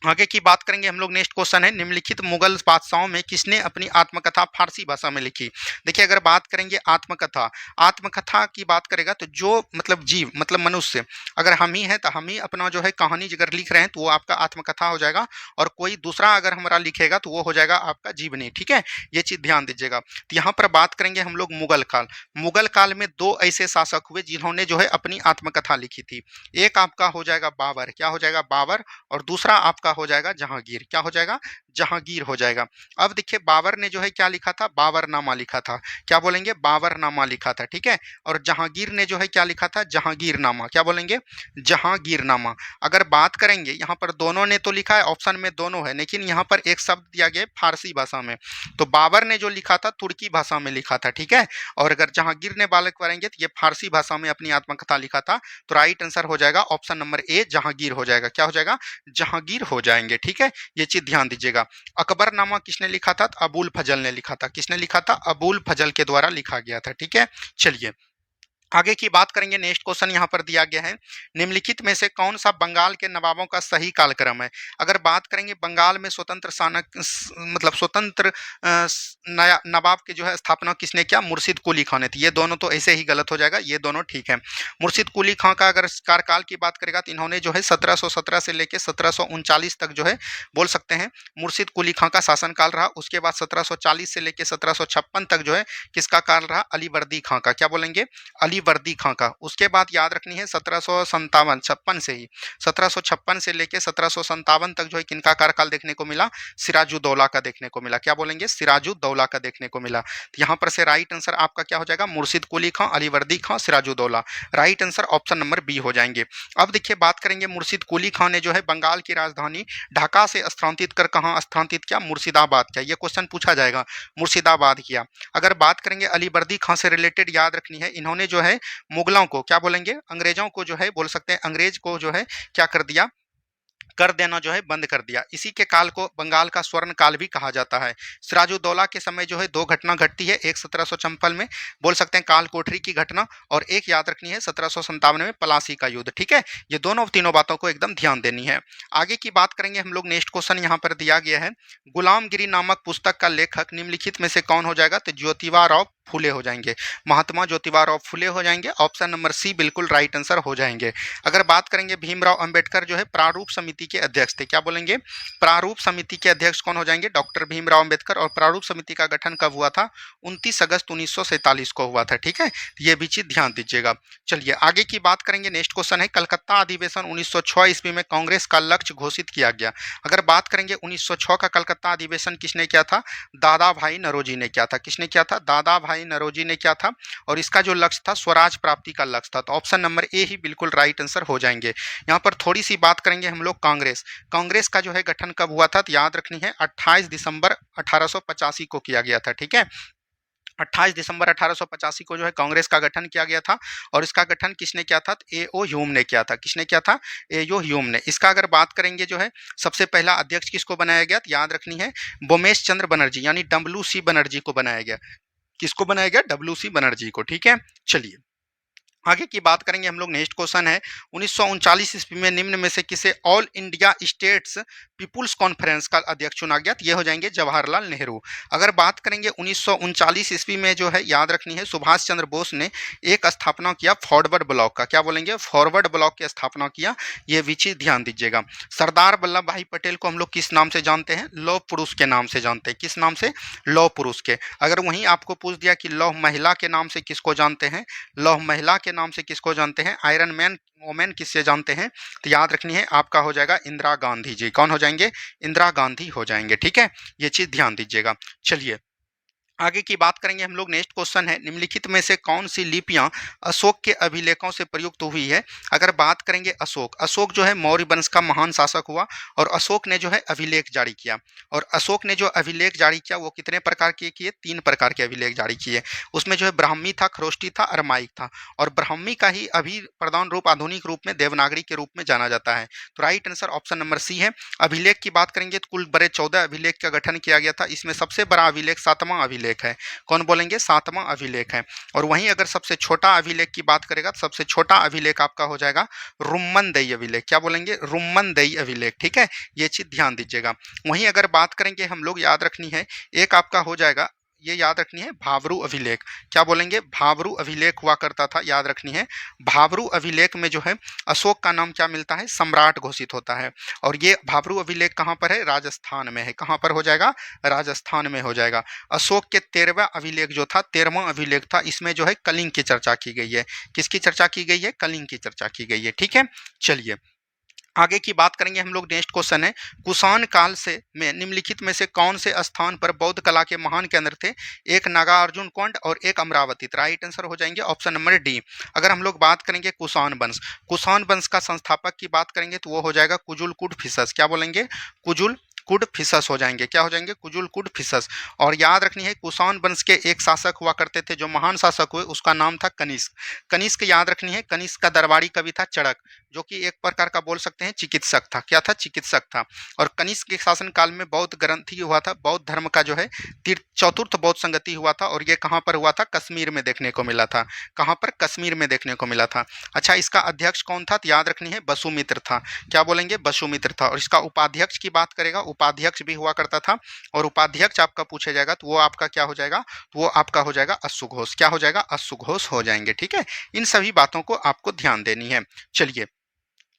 आगे की बात करेंगे हम लोग। नेक्स्ट क्वेश्चन है, निम्नलिखित मुगल बादशाहों में किसने अपनी आत्मकथा फारसी भाषा में लिखी? देखिए अगर बात करेंगे आत्मकथा, आत्मकथा की बात करेगा तो जो मतलब जीव मतलब मनुष्य, अगर हम ही हैं तो हम ही अपना जो है कहानी अगर लिख रहे हैं तो वो आपका आत्मकथा हो जाएगा, और कोई दूसरा अगर हमारा लिखेगा तो वो हो जाएगा आपका जीवनी। ठीक है, ये चीज ध्यान दीजिएगा। तो यहाँ पर बात करेंगे हम लोग मुगल काल। मुगल काल में दो ऐसे शासक हुए जिन्होंने जो है अपनी आत्मकथा लिखी थी। एक आपका हो जाएगा बाबर, क्या हो जाएगा? बाबर। और दूसरा आपका हो जाएगा जहांगीर। क्या हो जाएगा? जहांगीर हो जाएगा। अब देखिए बाबर ने जो है क्या लिखा था? बाबरनामा लिखा था। क्या बोलेंगे? बाबरनामा लिखा था। ठीक है, और जहांगीर ने जो है क्या लिखा था? जहांगीरनामा। क्या बोलेंगे? जहांगीरनामा। अगर बात करेंगे यहाँ पर दोनों ने तो लिखा है, ऑप्शन में दोनों है, लेकिन यहाँ पर एक शब्द दिया गया है फारसी भाषा में। तो बाबर ने जो लिखा था तुर्की भाषा में लिखा था। ठीक है, और अगर जहांगीर ने बालक करेंगे तो ये फारसी भाषा में अपनी आत्मकथा लिखा था। तो राइट आंसर हो जाएगा ऑप्शन नंबर ए, जहांगीर हो जाएगा। क्या हो जाएगा? जहांगीर हो जाएंगे। ठीक है, ये चीज ध्यान दीजिएगा। अकबरनामा किसने लिखा था? तो अबुल फजल ने लिखा था। किसने लिखा था? अबुल फजल के द्वारा लिखा गया था। ठीक है, चलिए आगे की बात करेंगे। नेक्स्ट क्वेश्चन यहाँ पर दिया गया है, निम्नलिखित में से कौन सा बंगाल के नवाबों का सही कालक्रम है? अगर बात करेंगे बंगाल में स्वतंत्र मतलब स्वतंत्र नया नवाब के जो है स्थापना किसने किया? मुर्शिद कुली खां ने। थी। ये दोनों तो ऐसे ही गलत हो जाएगा, ये दोनों ठीक है। मुर्शिद कुली खां का अगर कार्यकाल की बात करेगा तो इन्होंने जो है 1717 से लेकर 1739 तक जो है बोल सकते हैं मुर्शिद कुली खां का शासनकाल रहा। उसके बाद 1740 से लेकर 1756 तक जो है किसका काल रहा? अलीवर्दी खां का। क्या बोलेंगे? अलीवर्दी खां का। उसके बाद याद रखनी है 1757 छप्पन से ही 1756 से लेकर 1757 तक जो है किनका कार्यकाल देखने को मिला? सिराजुद्दौला का देखने को मिला। क्या बोलेंगे? सिराजुद्दौला का देखने को मिला। तो यहाँ पर से राइट आंसर आपका क्या हो जाएगा? Murshid Quli Khan, Alivardi Khan, Sirajuddaula. Right answer option number B हो जाएंगे। अब देखिए बात करेंगे मुर्शिद कुली खां ने जो है बंगाल की राजधानी ढाका से स्थानांतरित कर कहाँ स्थानांतरित किया? मुर्शिदाबाद किया। ये क्वेश्चन पूछा जाएगा, मुर्शिदाबाद किया। अगर बात करेंगे अलीवर्दी खां से रिलेटेड याद रखनी है, इन्होंने जो है मुगलों को क्या बोलेंगे? अंग्रेजों को जो है बोल सकते हैं अंग्रेज को जो है क्या कर दिया? कर देना जो है बंद कर दिया। इसी के काल को बंगाल का स्वर्ण काल भी कहा जाता है। सिराजुद्दौला के समय जो है दो घटना घटती है, एक 1756 में बोल सकते हैं काल कोठरी की घटना, और एक याद रखनी है 1757 में प्लासी का युद्ध। ठीक है, ये दोनों तीनों बातों को एकदम ध्यान देनी है। आगे की बात करेंगे हम लोग। नेक्स्ट क्वेश्चन यहाँ पर दिया गया है, गुलामगिरी नामक पुस्तक का लेखक निम्नलिखित में से कौन हो जाएगा? तो ज्योतिबा राव फुले हो जाएंगे। महात्मा ज्योतिबा राव फुले हो जाएंगे। ऑप्शन नंबर सी बिल्कुल राइट आंसर हो जाएंगे। अगर बात करेंगे भीमराव अंबेडकर जो है प्रारूप समिति के अध्यक्ष थे। क्या बोलेंगे? प्रारूप समिति के अध्यक्ष कौन हो जाएंगे? डॉक्टर भीमराव अंबेडकर। और प्रारूप समिति का गठन कब हुआ था? 29 अगस्त 1947 को हुआ था। ठीक है, ये भी चीज ध्यान दीजिएगा। चलिए आगे की बात करेंगे। नेक्स्ट क्वेश्चन है, कलकत्ता अधिवेशन 1906 ईस्वी में कांग्रेस का लक्ष्य घोषित किया गया। अगर बात करेंगे 1906 का कलकत्ता अधिवेशन किसने किया था? दादा भाई नौरोजी ने किया था। किसने किया था? दादा भाई भाई नरोजी ने क्या था, और इसका जो लक्ष्य था स्वराज प्राप्ति का लक्ष्य था। तो ऑप्शन नंबर ए ही बिल्कुल राइट आंसर हो जाएंगे। यहाँ पर थोड़ी सी बात करेंगे हम लोग कांग्रेस। कांग्रेस का जो है गठन कब हुआ था, तो याद रखनी है 28 दिसंबर 1885 को किया गया था। ठीक है, 28 दिसंबर 1885 को जो है कांग्रेस का गठन किया गया था। और इसका गठन किसने किया था, ए.ओ. ह्यूम ने किया था। किसने किया था, ए.ओ. ह्यूम ने। इसका अगर बात करेंगे जो है सबसे पहला अध्यक्ष किसको बनाया गया, तो याद रखनी है बोमेश चंद्र बनर्जी यानी डब्ल्यू.सी. बनर्जी को बनाया गया। किसको बनाया गया, डब्ल्यू.सी. बनर्जी को। ठीक है, चलिए आगे की बात करेंगे हम लोग। नेक्स्ट क्वेश्चन है 1939 ईस्वी में निम्न में से किसे All India States People's Conference का अध्यक्ष चुना गया, तो ये हो जाएंगे जवाहरलाल नेहरू। अगर बात करेंगे 1939 ईस्वी में जो है याद रखनी है सुभाष चंद्र बोस ने एक स्थापना किया फॉरवर्ड ब्लॉक का। क्या बोलेंगे, फॉरवर्ड ब्लॉक की स्थापना किया। ये भी चीज ध्यान दीजिएगा। सरदार वल्लभ भाई पटेल को हम लोग किस नाम से जानते हैं, लौह पुरुष के नाम से जानते हैं। किस नाम से, लौह पुरुष के। अगर वहीं आपको पूछ दिया कि लौह महिला के नाम से किसको जानते हैं, लौह महिला के नाम से किसको जानते हैं, आयरन मैन वोमेन किससे जानते हैं, तो याद रखनी है आपका हो जाएगा इंदिरा गांधी जी। कौन हो जाएंगे, इंदिरा गांधी हो जाएंगे। ठीक है, ये चीज ध्यान दीजिएगा। चलिए आगे की बात करेंगे हम लोग। नेक्स्ट क्वेश्चन है निम्नलिखित में से कौन सी लिपियां अशोक के अभिलेखों से प्रयुक्त हुई है। अगर बात करेंगे अशोक, अशोक जो है मौर्य वंश का महान शासक हुआ और अशोक ने जो है अभिलेख जारी किया। और अशोक ने जो अभिलेख जारी किया वो कितने प्रकार के किए, 3 प्रकार के अभिलेख जारी किए। उसमें जो है ब्राह्मी था, खरोष्टी था, अरमाइक था। और ब्राह्मी का ही अभी प्रधान रूप आधुनिक रूप में देवनागरी के रूप में जाना जाता है। तो right answer option number C है। अभिलेख की बात करेंगे तो कुल बड़े 14 अभिलेख का गठन किया गया था। इसमें सबसे बड़ा अभिलेख 7वां अभिलेख है। कौन बोलेंगे, 7वां अभिलेख है। और वहीं अगर सबसे छोटा अभिलेख की बात करेगा तो सबसे छोटा अभिलेख आपका हो जाएगा रुम्मनदेई अभिलेख। क्या बोलेंगे, रुम्मनदेई अभिलेख। ठीक है, ये चीज ध्यान दीजिएगा। वहीं अगर बात करेंगे हम लोग, याद रखनी है एक आपका हो जाएगा, ये याद रखनी है भाबरू अभिलेख। क्या बोलेंगे, भाबरू अभिलेख हुआ करता था। याद रखनी है भाबरू अभिलेख में जो है अशोक का नाम क्या मिलता है, सम्राट घोषित होता है। और ये भाबरू अभिलेख कहाँ पर है, राजस्थान में है। कहाँ पर हो जाएगा, राजस्थान में हो जाएगा। अशोक के 13वां अभिलेख जो था, 13वां अभिलेख था, इसमें जो है कलिंग की चर्चा की गई है। किसकी चर्चा की गई है, कलिंग की चर्चा की गई है। ठीक है, चलिए आगे की बात करेंगे हम लोग। नेक्स्ट क्वेश्चन है कुषाण काल से में निम्नलिखित में से कौन से स्थान पर बौद्ध कला के महान केंद्र थे, एक नागार्जुन कोंड और एक अमरावती। राइट आंसर हो जाएंगे ऑप्शन नंबर डी। अगर हम लोग बात करेंगे कुषाण वंश, कुषाण वंश का संस्थापक की बात करेंगे तो वो हो जाएगा कुजुलकुड फिसस। क्या बोलेंगे, कुजुल कुड फिसस हो जाएंगे। क्या हो जाएंगे, कुजुल कुड फिसस। और याद रखनी है कुषाण वंश के एक शासक हुआ करते थे, जो महान शासक हुए उसका नाम था कनिष्क। कनिष्क याद रखनी है, कनिष्क का दरबारी कवि था चड़क, जो कि एक प्रकार का बोल सकते हैं चिकित्सक था। क्या था, चिकित्सक था। और कनिष्क के शासन काल में बौद्ध ग्रंथि हुआ था, बौद्ध धर्म का जो है चतुर्थ बौद्ध संगति हुआ था। और ये कहाँ पर हुआ था, कश्मीर में देखने को मिला था। कहाँ पर, कश्मीर में देखने को मिला था। अच्छा, इसका अध्यक्ष कौन था, तो याद रखनी है वसुमित्र था। क्या बोलेंगे, वसुमित्र था। और इसका उपाध्यक्ष की बात करेगा, उपाध्यक्ष भी हुआ करता था। और उपाध्यक्ष आपका पूछा जाएगा तो वो आपका क्या हो जाएगा, तो वो आपका हो जाएगा अश्वघोष। क्या हो जाएगा, अश्वघोष हो जाएंगे। ठीक है, इन सभी बातों को आपको ध्यान देनी है। चलिए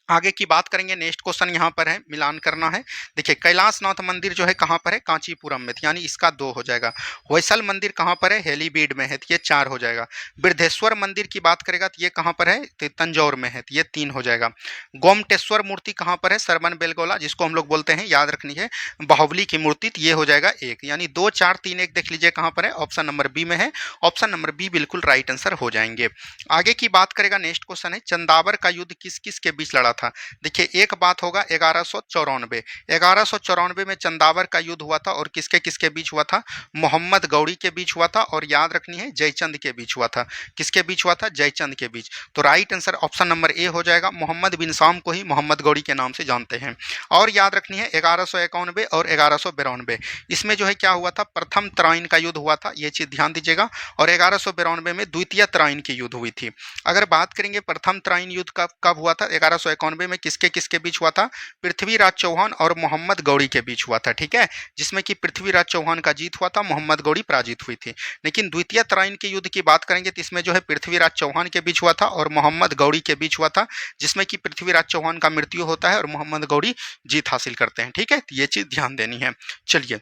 आगे की बात करेंगे। नेक्स्ट क्वेश्चन यहाँ पर है, मिलान करना है। देखिए कैलाशनाथ मंदिर जो है कहाँ पर है, कांचीपुरम में, यानी इसका 2 हो जाएगा। होयसल मंदिर कहाँ पर है, हेलीबीड में है, तो ये 4 हो जाएगा। बृद्धेश्वर मंदिर की बात करेगा तो ये कहाँ पर है, तो तंजौर में है, तो ये 3 हो जाएगा। गोमटेश्वर मूर्ति कहाँ पर है, सरमन बेलगोला, जिसको हम लोग बोलते हैं, याद रखनी है बाहुबली की मूर्ति, तो ये हो जाएगा 1। यानी 2, 4, 3, 1 देख लीजिए कहाँ पर है, ऑप्शन नंबर बी में है। ऑप्शन नंबर बी बिल्कुल राइट आंसर हो जाएंगे। आगे की बात करेगा। नेक्स्ट क्वेश्चन है चंदावर का युद्ध किस किस के बीच लड़ा था। देखिए एक बात होगा 1194 में चंदावर का युद्ध हुआ था। और किसके किसके बीच हुआ था, मोहम्मद गौरी के बीच हुआ था। और याद रखनी है जयचंद के बीच हुआ था। किसके बीच हुआ था, जयचंद के बीच। तो राइट आंसर ऑप्शन नंबर ए हो जाएगा। मोहम्मद बिन शाम को ही मोहम्मद गौरी के नाम से जानते हैं। और याद रखनी है 1191 और 1192, इसमें जो है क्या हुआ था, प्रथम तराइन का युद्ध हुआ था। ये चीज ध्यान दीजिएगा। और 1192 में द्वितीय तराइन की युद्ध हुई थी। अगर बात करेंगे प्रथम तराइन युद्ध कब हुआ था, 1191 में किसके किसके बीच हुआ था, पृथ्वीराज चौहान और मोहम्मद गौरी के बीच हुआ था। ठीक है, जिसमें कि पृथ्वीराज चौहान का जीत हुआ था, मोहम्मद गौरी पराजित हुई थी। लेकिन द्वितीय तराइन के युद्ध की बात करेंगे तो इसमें जो है पृथ्वीराज चौहान के बीच हुआ था और मोहम्मद गौरी के बीच हुआ था, जिसमें कि पृथ्वीराज चौहान का मृत्यु होता है और मोहम्मद गौरी जीत हासिल करते हैं। ठीक है, तो ये चीज ध्यान देनी है। चलिए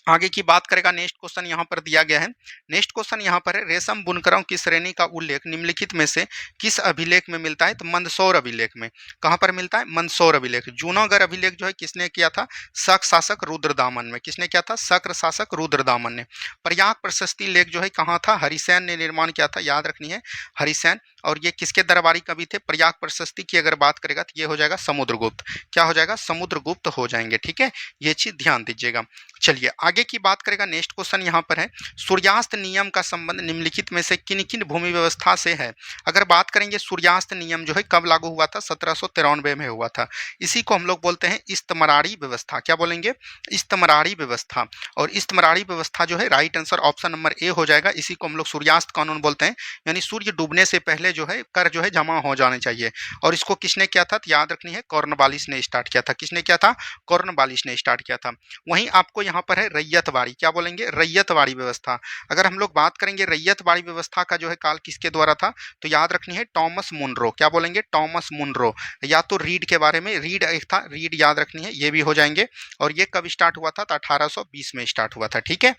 आगे की बात करेगा नेक्स्ट क्वेश्चन यहाँ पर दिया गया है। नेक्स्ट क्वेश्चन यहाँ पर है, रेशम बुनकरों की श्रेणी का उल्लेख निम्नलिखित में से किस अभिलेख में मिलता है? तो मंदसौर अभिलेख में। कहाँ पर मिलता है? मंदसौर अभिलेख। जूनागढ़ अभिलेख जो है किसने किया था? शक शासक रुद्रदामन में। किसने किया था? शक शासक रुद्रदामन ने। प्रयाग प्रशस्ति लेख जो है कहाँ था? हरिसेन ने निर्माण किया था, याद रखनी है, हरिसेन। और ये किसके दरबारी कवि थे? प्रयाग प्रशस्ति की अगर बात करेगा तो ये हो जाएगा समुद्रगुप्त। क्या हो जाएगा? समुद्रगुप्त हो जाएंगे। ठीक है, ये चीज ध्यान दीजिएगा। चलिए आगे की बात करेगा। नेक्स्ट क्वेश्चन यहाँ पर है, सूर्यास्त नियम का संबंध निम्नलिखित में से किन किन भूमि व्यवस्था से है? अगर बात करेंगे सूर्यास्त नियम जो है कब लागू हुआ था? 1793 में हुआ था। इसी को हम लोग बोलते हैं इस्तमरारी व्यवस्था। क्या बोलेंगे? इस्तमरारी व्यवस्था। और इस्तमरारी व्यवस्था जो है राइट आंसर ऑप्शन नंबर ए हो जाएगा। इसी को हम लोग सूर्यास्त कानून बोलते हैं, यानी सूर्य डूबने से पहले जो है कर जो है जमा हो जाने चाहिए। और इसको किसने किया था? तो याद रखनी है, कॉर्नवालिस ने स्टार्ट किया था। किसने किया था? कॉर्नवालिस ने स्टार्ट किया था। वहीं आपको यहाँ पर है रैयतवाड़ी। क्या बोलेंगे? रैयतवाड़ी व्यवस्था। अगर हम लोग बात करेंगे रैयतवाड़ी व्यवस्था का जो है काल किसके द्वारा था? तो याद रखनी है टॉमस मुनरो। क्या बोलेंगे? Thomas Munro. या तो रीड के बारे में, रीड एक था, रीड याद रखनी है, ये भी हो जाएंगे। और ये कब स्टार्ट हुआ था? तो 1820 में स्टार्ट हुआ था। ठीक है।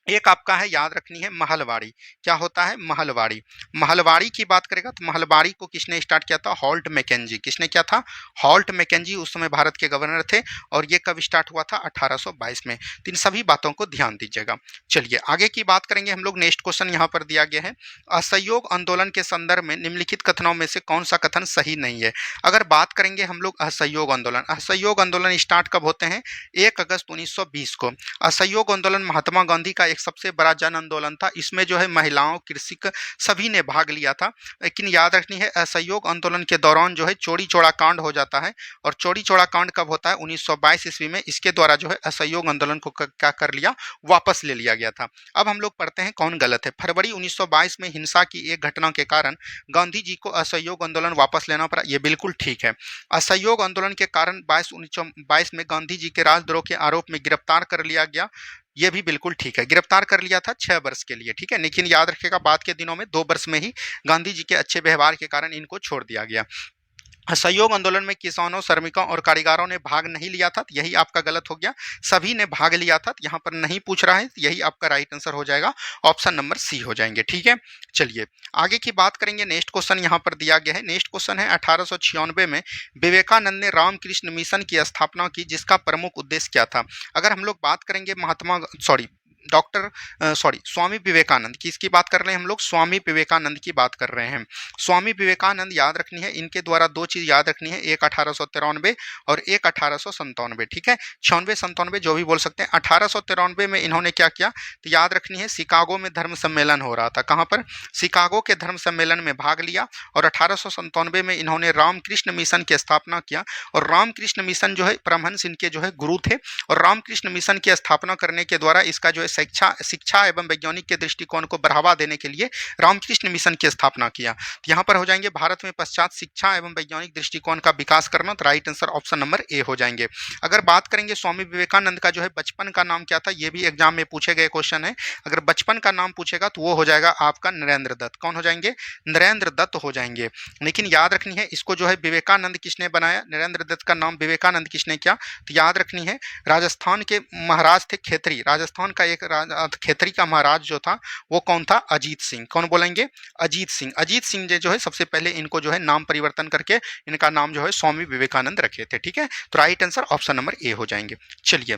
एक आपका है, याद रखनी है, महलवाड़ी। क्या होता है? महलवाड़ी। महलवाड़ी की बात करेगा तो महलवाड़ी को किसने स्टार्ट किया था? Holt Mackenzie. किसने किया था? हॉल्ट मैकेंजी उस समय भारत के गवर्नर थे। और ये कब स्टार्ट हुआ था? 1822 में। तो इन सभी बातों को ध्यान दीजिएगा। चलिए आगे की बात करेंगे हम लोग। नेक्स्ट क्वेश्चन यहाँ पर दिया गया है, असहयोग आंदोलन के संदर्भ में निम्नलिखित कथनों में से कौन सा कथन सही नहीं है? अगर बात करेंगे हम लोग असहयोग आंदोलन, असहयोग आंदोलन स्टार्ट कब होते हैं? 1 अगस्त 1920 को। असहयोग आंदोलन महात्मा गांधी का एक सबसे बड़ा जन आंदोलन था। इसमें जो है महिलाओं, कृषक सभी ने भाग लिया था। लेकिन याद रखनी है, असहयोग आंदोलन के दौरान जो है चौड़ी चौड़ा कांड हो जाता है। और चौड़ी चौड़ा कांड कब होता है? 1922 ईस्वी में। इसके द्वारा जो है असहयोग आंदोलन को क्या कर लिया? वापस ले लिया गया था। अब हम लोग पढ़ते हैं कौन गलत है। फरवरी 1922 में हिंसा की एक घटना के कारण गांधी जी को असहयोग आंदोलन वापस लेना पड़ा, ये बिल्कुल ठीक है। असहयोग आंदोलन के कारण 1922 में गांधी जी के राजद्रोह के आरोप में गिरफ्तार कर लिया गया, ये भी बिल्कुल ठीक है। गिरफ्तार कर लिया था 6 वर्ष के लिए। ठीक है, लेकिन याद रखिएगा बाद के दिनों में 2 वर्ष में ही गांधी जी के अच्छे व्यवहार के कारण इनको छोड़ दिया गया। असहयोग आंदोलन में किसानों, श्रमिकों और कारीगरों ने भाग नहीं लिया था, यही आपका गलत हो गया। सभी ने भाग लिया था, यहाँ पर नहीं पूछ रहा है, यही आपका राइट आंसर हो जाएगा, ऑप्शन नंबर सी हो जाएंगे। ठीक है, चलिए आगे की बात करेंगे। नेक्स्ट क्वेश्चन यहाँ पर दिया गया है। नेक्स्ट क्वेश्चन है, 1896 में विवेकानंद ने रामकृष्ण मिशन की स्थापना की, जिसका प्रमुख उद्देश्य क्या था? अगर हम लोग बात करेंगे स्वामी विवेकानंद की, इसकी बात कर रहे हैं हम लोग, स्वामी विवेकानंद की बात कर रहे हैं। स्वामी विवेकानंद, याद रखनी है, इनके द्वारा 2 चीज याद रखनी है, एक 1893 और एक 1897। ठीक है, 96 97 जो भी बोल सकते हैं। 1893 में इन्होंने क्या किया? तो याद रखनी है, शिकागो में धर्म सम्मेलन हो रहा था। कहाँ पर? शिकागो के धर्म सम्मेलन में भाग लिया। और 1897 में इन्होंने रामकृष्ण मिशन की स्थापना किया। और रामकृष्ण मिशन जो है परमहंस इनके जो है गुरु थे। और रामकृष्ण मिशन की स्थापना करने के द्वारा इसका जो है शिक्षा एवं वैज्ञानिक के दृष्टिकोण को बढ़ावा देने के लिए रामकृष्ण मिशन की स्थापना किया। तो यहाँ पर हो जाएंगे भारत में पश्चात शिक्षा एवं वैज्ञानिक दृष्टिकोण का विकास करना, तो राइट आंसर ऑप्शन नंबर ए हो जाएंगे। अगर बात करेंगे स्वामी विवेकानंद का जो है बचपन का नाम क्या था, ये भी एग्जाम में पूछे गए क्वेश्चन है। अगर बचपन का नाम पूछेगा तो वो हो जाएगा आपका नरेंद्र दत्त। कौन हो जाएंगे? नरेंद्र दत्त हो जाएंगे। लेकिन याद रखनी है, इसको जो है विवेकानंद किसने बनाया? नरेंद्र दत्त का नाम विवेकानंद किसने किया? तो याद रखनी है, राजस्थान के महाराज थे खेतरी। राजस्थान का एक खेतरी का महाराज जो था वो कौन था? अजीत सिंह। कौन बोलेंगे? अजीत सिंह। अजीत सिंह ने जो है सबसे पहले इनको जो है नाम परिवर्तन करके इनका नाम जो है स्वामी विवेकानंद रखे थे। ठीक है, तो राइट आंसर ऑप्शन नंबर ए हो जाएंगे। चलिए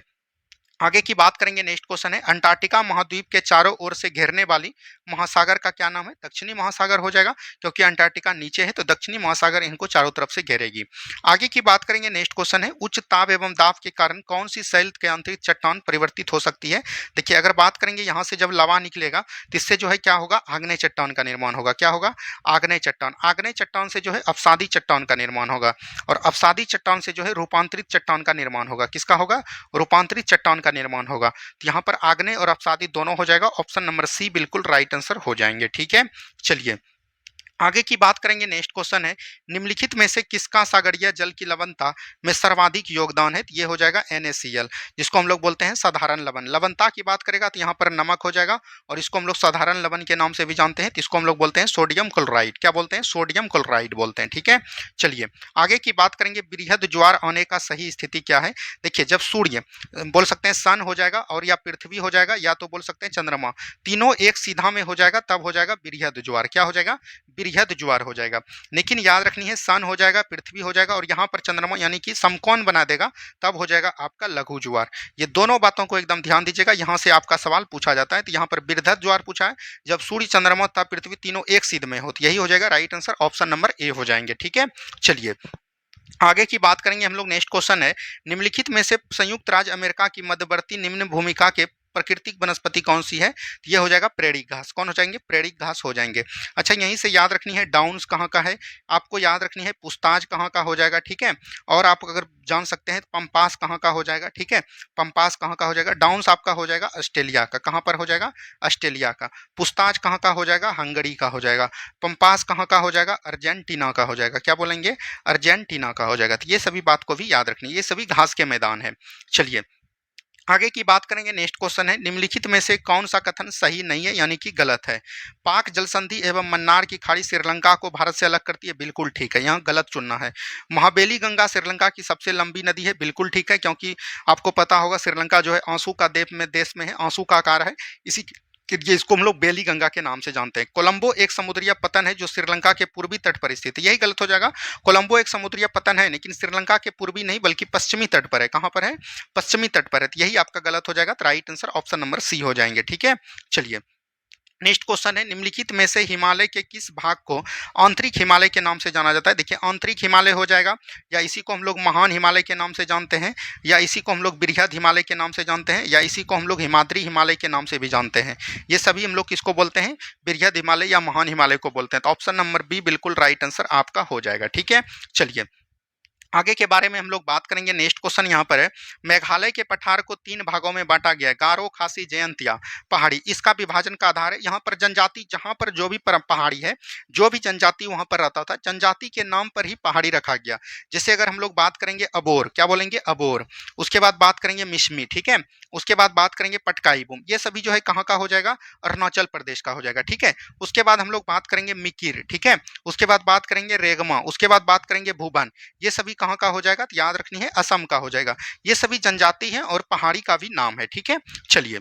आगे की बात करेंगे। नेक्स्ट क्वेश्चन है, अंटार्कटिका महाद्वीप के चारों ओर से घेरने वाली महासागर का क्या नाम है? दक्षिणी महासागर हो जाएगा, क्योंकि अंटार्कटिका नीचे है तो दक्षिणी महासागर इनको चारों तरफ से घेरेगी। आगे की बात करेंगे। नेक्स्ट क्वेश्चन है, उच्च ताप एवं दाब के कारण कौन सी शैल के आंतरिक चट्टान परिवर्तित हो सकती है? देखिए अगर बात करेंगे, यहाँ से जब लावा निकलेगा तो इससे जो है क्या होगा? आग्नेय चट्टान का निर्माण होगा। क्या होगा? आग्नेय चट्टान। आग्नेय चट्टान से जो है अवसादी चट्टान का निर्माण होगा। और अवसादी चट्टान से जो है रूपांतरित चट्टान का निर्माण होगा। किसका होगा? रूपांतरित चट्टान का निर्माण होगा। तो यहाँ पर आग्नेय और अवसादी दोनों हो जाएगा, ऑप्शन नंबर सी बिल्कुल राइट आंसर हो जाएंगे। ठीक है, चलिए आगे की बात करेंगे, नेक्स्ट क्वेश्चन है, निम्नलिखित में से किसका सागरीय जल की लवणता में सर्वाधिक योगदान है? तो ये हो जाएगा NaCl, जिसको हम लोग बोलते हैं साधारण लवण। लवणता की बात करेगा तो यहाँ पर नमक हो जाएगा, और इसको हम लोग साधारण लवण के नाम से भी जानते हैं, तो इसको हम लोग बोलते हैं सोडियम क्लोराइड। क्या बोलते हैं? सोडियम क्लोराइड बोलते हैं। ठीक है, चलिए आगे की बात करेंगे, बृहद ज्वार आने का सही स्थिति क्या है? देखिए, जब सूर्य, बोल सकते हैं सन हो जाएगा, और या पृथ्वी हो जाएगा, या तो बोल सकते हैं चंद्रमा, तीनों एक सीधा में हो जाएगा, तब हो जाएगा बृहद ज्वार। क्या हो जाएगा? बृहद ज्वार हो जाएगा। लेकिन याद रखनी है, सन हो जाएगा, पृथ्वी हो जाएगा, और यहाँ पर चंद्रमा यानी कि समकोण बना देगा, तब हो जाएगा आपका लघु ज्वार। ये दोनों बातों को एकदम ध्यान दीजिएगा, यहाँ से आपका सवाल पूछा जाता है। तो यहाँ पर बृहद ज्वार पूछा है, जब सूर्य, चंद्रमा तथा पृथ्वी तीनों एक सीध में हो, तो यही हो जाएगा राइट आंसर, ऑप्शन नंबर ए हो जाएंगे। ठीक है, चलिए आगे की बात करेंगे हम लोग। नेक्स्ट क्वेश्चन है, निम्नलिखित में से संयुक्त राज्य अमेरिका की मध्यवर्ती निम्न भूमिका के प्राकृतिक वनस्पति कौन सी है? तो ये हो जाएगा प्रेरिक घास। कौन हो जाएंगे? प्रेरिक घास हो जाएंगे। अच्छा, यहीं से याद रखनी है डाउन्स कहाँ का है, आपको याद रखनी है पुस्ताज कहाँ का हो जाएगा। ठीक है, और आप अगर जान सकते हैं पंपास कहाँ का हो जाएगा। ठीक है, पंपास कहाँ का हो जाएगा? डाउन्स आपका हो जाएगा ऑस्ट्रेलिया का। कहाँ पर हो जाएगा? ऑस्ट्रेलिया का। पुस्ताज कहाँ का हो जाएगा? हंगरी का हो जाएगा। पंपास कहाँ का हो जाएगा? अर्जेंटीना का हो जाएगा। क्या बोलेंगे? अर्जेंटीना का हो जाएगा। तो ये सभी बात को भी याद रखनी है, ये सभी घास के मैदान है। चलिए आगे की बात करेंगे। नेक्स्ट क्वेश्चन है, निम्नलिखित में से कौन सा कथन सही नहीं है यानी कि गलत है? पाक जलसंधि एवं मन्नार की खाड़ी श्रीलंका को भारत से अलग करती है। बिल्कुल ठीक है, यहाँ गलत चुनना है। महाबेली गंगा श्रीलंका की सबसे लंबी नदी है। बिल्कुल ठीक है, क्योंकि आपको पता होगा श्रीलंका जो है आंसू का देश में है, आंसू का आकार है, इसी ये इसको हम लोग बेली गंगा के नाम से जानते हैं। कोलंबो एक समुद्रीय पतन है जो श्रीलंका के पूर्वी तट पर स्थित है। यही गलत हो जाएगा। कोलंबो एक समुद्रीय पतन है, लेकिन श्रीलंका के पूर्वी नहीं बल्कि पश्चिमी तट पर है। कहाँ पर है? पश्चिमी तट पर है। तो यही आपका गलत हो जाएगा। तो right answer option number C हो जाएंगे। ठीक है, चलिए नेक्स्ट क्वेश्चन है, निम्नलिखित में से हिमालय के किस भाग को आंतरिक हिमालय के नाम से जाना जाता है? देखिए, आंतरिक हिमालय हो जाएगा, या इसी को हम लोग महान हिमालय के नाम से जानते हैं, या इसी को हम लोग बृहद हिमालय के नाम से जानते हैं, या इसी को हम लोग हिमाद्री हिमालय के नाम से भी जानते हैं। ये सभी हम लोग किसको बोलते हैं? बृहद हिमालय या महान हिमालय को बोलते हैं। तो ऑप्शन नंबर बी बिल्कुल राइट आंसर आपका हो जाएगा। ठीक है, चलिए आगे के बारे में हम लोग बात करेंगे। नेक्स्ट क्वेश्चन यहाँ पर है, मेघालय के पठार को 3 भागों में बांटा गया है, गारो, खासी, जयंतिया, पहाड़ी। इसका विभाजन का आधार है, यहाँ पर जनजाति, जहाँ पर जो भी पहाड़ी है, जो भी जनजाति वहाँ पर रहता था, जनजाति के नाम पर ही पहाड़ी रखा गया। जैसे अगर हम लोग बात करेंगे अबोर, क्या बोलेंगे? अबोर। उसके बाद बात करेंगे मिशमी। ठीक है, उसके बाद बात करेंगे पटकाई बुम। ये सभी जो है कहाँ का हो जाएगा? अरुणाचल प्रदेश का हो जाएगा। ठीक है, उसके बाद हम लोग बात करेंगे मिकिर। ठीक है, उसके बाद बात करेंगे रेगमा, उसके बाद बात करेंगे भूबन। ये सभी कहाँ का हो जाएगा? तो याद रखनी है असम का हो जाएगा। ये सभी जनजाति हैं और पहाड़ी का भी नाम है। ठीक है, चलिए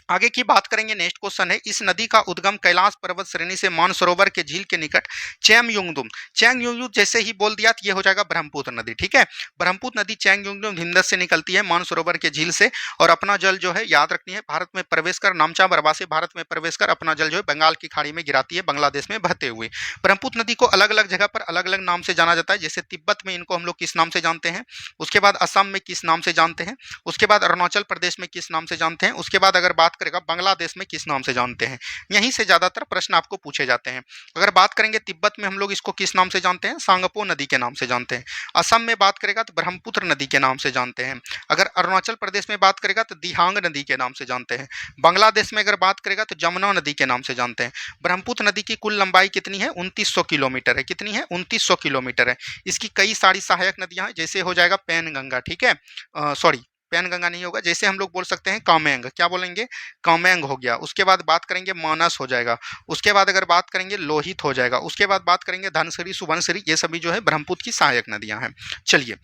आगे की बात करेंगे। नेक्स्ट क्वेश्चन है, इस नदी का उद्गम कैलाश पर्वत श्रेणी से मानसरोवर के झील के निकट चैंगयुंगदुम। चैंगयुंगदुम जैसे ही बोल दिया तो ये हो जाएगा ब्रह्मपुत्र नदी। ठीक है, ब्रह्मपुत्र नदी चैंगयुंगदुम हिमदस से निकलती है, मानसरोवर के झील से, और अपना जल जो है याद रखनी है भारत में प्रवेश कर, नामचा बरवा से भारत में प्रवेश कर अपना जल जो है बंगाल की खाड़ी में गिराती है, बांग्लादेश में बहते हुए। ब्रह्मपुत्र नदी को अलग अलग जगह पर अलग अलग नाम से जाना जाता है। जैसे तिब्बत में इनको हम लोग किस नाम से जानते हैं, उसके बाद असम में किस नाम से जानते हैं, उसके बाद अरुणाचल प्रदेश में किस नाम से जानते हैं, उसके बाद अगर बात करेगा बांग्लादेश में किस नाम से जानते हैं। यहीं से ज्यादातर प्रश्न आपको पूछे जाते हैं। अगर बात करेंगे तिब्बत में हम लोग इसको किस नाम से जानते हैं? सांगपो नदी के नाम से जानते हैं। असम में बात करेगा तो ब्रह्मपुत्र नदी के नाम से जानते हैं। अगर अरुणाचल प्रदेश में बात करेगा तो दिहांग नदी के नाम से जानते हैं। बांग्लादेश में अगर बात करेगा तो जमुना नदी के नाम से जानते हैं। ब्रह्मपुत्र नदी की कुल लंबाई कितनी है? 2900 किलोमीटर है। कितनी है? 2900 किलोमीटर है। इसकी कई सारी सहायक नदियां हैं, जैसे हो जाएगा पैनगंगा। ठीक है, सॉरी पैनगंगा नहीं होगा, जैसे हम लोग बोल सकते हैं कामेंग। क्या बोलेंगे? कामेंग हो गया। उसके बाद बात करेंगे मानस हो जाएगा। उसके बाद अगर बात करेंगे लोहित हो जाएगा। उसके बाद बात करेंगे धनसिरी, सुबनसिरी। ये सभी जो है ब्रह्मपुत्र की सहायक नदियां हैं। चलिए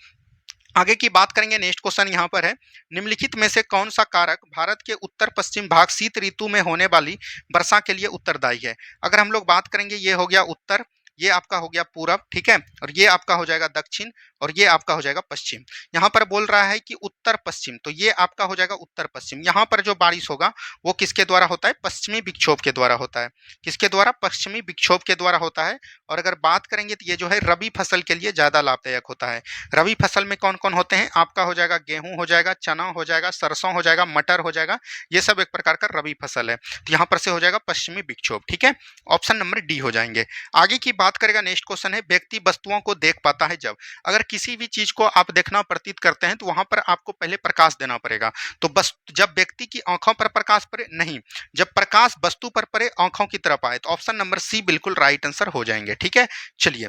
आगे की बात करेंगे। नेक्स्ट क्वेश्चन यहाँ पर है, निम्नलिखित में से कौन सा कारक भारत के उत्तर पश्चिम भाग शीत ऋतु में होने वाली वर्षा के लिए उत्तरदायी है? अगर हम लोग बात करेंगे, ये हो गया उत्तर, ये आपका हो गया पूरब। ठीक है, और ये आपका हो जाएगा दक्षिण, और ये आपका हो जाएगा पश्चिम। यहाँ पर बोल रहा है कि उत्तर पश्चिम, तो ये आपका हो जाएगा उत्तर पश्चिम। यहाँ पर जो बारिश होगा वो किसके द्वारा होता है? पश्चिमी विक्षोभ के द्वारा होता है। किसके द्वारा? पश्चिमी विक्षोभ के द्वारा होता है। और अगर बात करेंगे तो ये जो है रबी फसल के लिए ज्यादा लाभदायक होता है। रबी फसल में कौन कौन होते हैं? आपका हो जाएगा गेहूं हो जाएगा, चना हो जाएगा, सरसों हो जाएगा, मटर हो जाएगा। ये सब एक प्रकार का रबी फसल है। तो यहाँ पर से हो जाएगा पश्चिमी विक्षोभ। ठीक है, ऑप्शन नंबर डी हो जाएंगे। आगे की बात करेगा। नेक्स्ट क्वेश्चन है, व्यक्ति वस्तुओं को देख पाता है जब। अगर किसी भी चीज को आप देखना प्रतीत करते हैं तो वहां पर आपको पहले प्रकाश देना पड़ेगा। तो बस जब व्यक्ति की आंखों पर प्रकाश पड़े नहीं, जब प्रकाश वस्तु पर पड़े आंखों की तरफ आए, तो ऑप्शन नंबर सी बिल्कुल राइट आंसर हो जाएंगे। ठीक है, चलिए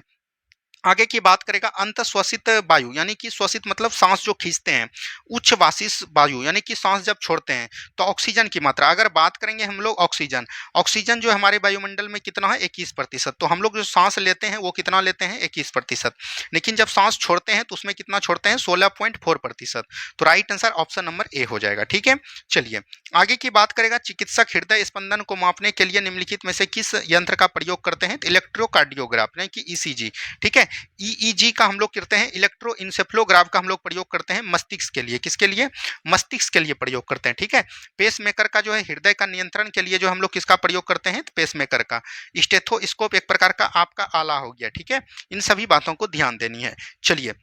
आगे की बात करेगा। अंत श्वसित वायु यानी कि श्वसित मतलब सांस जो खींचते हैं, उच्च वासिस वायु यानी कि सांस जब छोड़ते हैं तो ऑक्सीजन की मात्रा अगर बात करेंगे हम लोग, ऑक्सीजन ऑक्सीजन जो हमारे वायुमंडल में कितना है 21%। तो हम लोग जो सांस लेते हैं वो कितना लेते हैं 21%, लेकिन जब सांस छोड़ते हैं तो उसमें कितना छोड़ते हैं 16.4%। तो राइट आंसर ऑप्शन नंबर ए हो जाएगा। ठीक है, चलिए आगे की बात करेगा। चिकित्सक हृदय स्पंदन को मापने के लिए निम्नलिखित में से किस यंत्र का प्रयोग करते हैं? तो इलेक्ट्रोकार्डियोग्राफ यानी कि ईसीजी। ठीक है, ईईजी का हम लोग करते हैं, इलेक्ट्रोइंसेफ्लोग्राफ का हम लोग प्रयोग करते हैं मस्तिष्क के लिए। किसके लिए? मस्तिष्क के लिए प्रयोग करते हैं। ठीक है, पेसमेकर का जो है हृदय का नियंत्रण के लिए जो हम लोग किसका प्रयोग करते हैं? पेसमेकर का। स्टेथोस्कोप एक प्रकार का आपका आला हो गया। ठीक है, इन सभी बातों को ध्यान देनी है। चलिए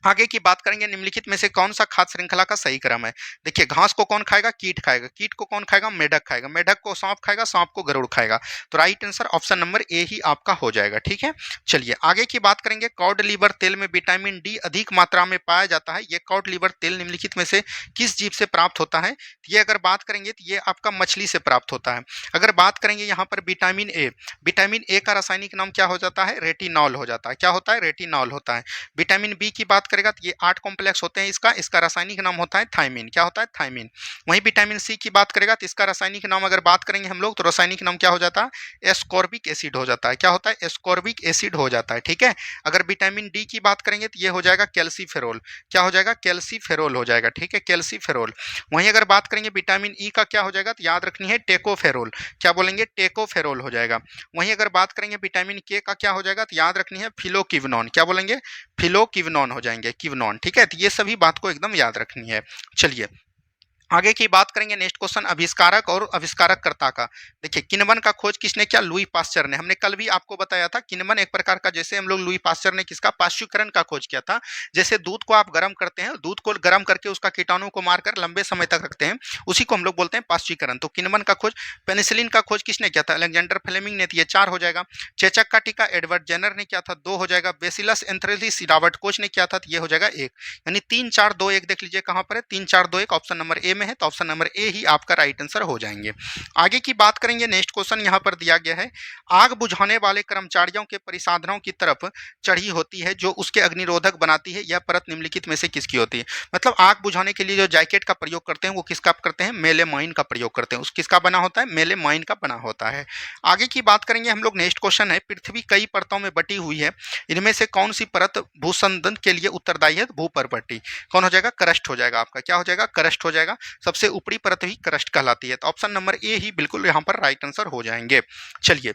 आगे की बात करेंगे। निम्नलिखित में से कौन सा खाद्य श्रृंखला का सही क्रम है? देखिए घास को कौन खाएगा? कीट खाएगा। कीट को कौन खाएगा? मेढक खाएगा। मेढक को सांप खाएगा। सांप को गरुड़ खाएगा। तो right answer option number A ही आपका हो जाएगा। ठीक है, चलिए आगे की बात करेंगे। कॉड लीवर तेल में विटामिन डी अधिक मात्रा में पाया जाता है। ये कॉड लीवर तेल निम्नलिखित में से किस जीव से प्राप्त होता है? ये अगर बात करेंगे तो ये आपका मछली से प्राप्त होता है। अगर बात करेंगे यहाँ पर विटामिन ए, विटामिन ए का रासायनिक नाम क्या हो जाता है? रेटिनॉल हो जाता है। क्या होता है? रेटिनॉल होता है। विटामिन बी की बात करेगा तो ये 8 कॉम्प्लेक्स होते हैं इसका, इसका रासायनिक नाम होता है थायमिन। क्या होता है? थायमिन। वहीं विटामिन सी की बात करेगा तो इसका रासायनिक नाम अगर बात करेंगे हम लोग तो रासायनिक नाम क्या हो जाता है? एस्कॉर्बिक एसिड हो जाता है। क्या होता है? एस्कॉर्बिक एसिड हो जाता है। ठीक है, अगर विटामिन डी की बात करेंगे तो ये हो जाएगा कैल्सीफेरोल। क्या हो जाएगा? कैल्सीफेरोल हो जाएगा। ठीक है, कैल्सीफेरोल। वहीं अगर बात करेंगे विटामिन ई का क्या हो जाएगा तो याद रखनी है टेकोफेरोल। क्या बोलेंगे? टेकोफेरोल हो जाएगा। वहीं अगर बात करेंगे विटामिन के का क्या हो जाएगा तो याद रखनी है फिलोकिविनॉन। क्या बोलेंगे? फिलोकिविनॉन हो जाएंगे, किविनॉन। ठीक है, तो ये सभी बात को एकदम याद रखनी है। चलिए आगे की बात करेंगे। नेक्स्ट क्वेश्चन आविष्कारक और आविष्कारकर्ता का। देखिए किण्वन का खोज किसने किया? लुई पास्चर ने। हमने कल भी आपको बताया था किण्वन एक प्रकार का, जैसे हम लोग लुई पास्चर ने किसका? पाश्चुकरण का खोज किया था। जैसे दूध को आप गर्म करते हैं, दूध को गर्म करके उसका कीटाणु को मारकर लंबे समय तक रखते हैं, उसी को हम लोग बोलते हैं पाश्चुकरण। तो किण्वन का खोज। पेनिसिलिन का खोज किसने किया था? अलेक्जेंडर फ्लेमिंग ने। ये 4 हो जाएगा। चेचक का टीका एडवर्ड जेनर ने किया था। 2 हो जाएगा। बेसिलस एंथ्रेसिस रॉबर्ट कोच ने किया था। ये हो जाएगा 1। यानी 3 4 2 1 देख लीजिए कहां पर है? 3 4 2 1 ऑप्शन नंबर ए में है। तो ऑप्शन नंबर ए ही आपका राइट आंसर हो जाएंगे। आगे की बात करेंगे। नेक्स्ट क्वेश्चन यहां पर दिया गया है। आग बुझाने वाले कर्मचारियों के परिसाधनों की तरफ चढ़ी होती है जो उसके अग्निरोधक बनाती है। यह परत निम्नलिखित में से किसकी होती है? मतलब आग बुझाने के लिए जो जैकेट का प्रयोग करते हैं वो किसका करते हैं? मेलेमाइन का प्रयोग करते हैं। उस किसका बना होता है? मेलेमाइन का बना होता है। आगे की बात करेंगे हम लोग। नेक्स्ट क्वेश्चन है। पृथ्वी कई परतों में बटी हुई है, इनमें से कौन सी परत भूसंदन के लिए उत्तरदायी है? भूपरपट्टी। कौन हो जाएगा? क्रस्ट हो जाएगा आपका। क्या हो जाएगा? क्रस्ट हो जाएगा। सबसे ऊपरी परत ही क्रस्ट कहलाती है। तो ऑप्शन नंबर ए ही बिल्कुल यहाँ पर राइट आंसर हो जाएंगे। चलिए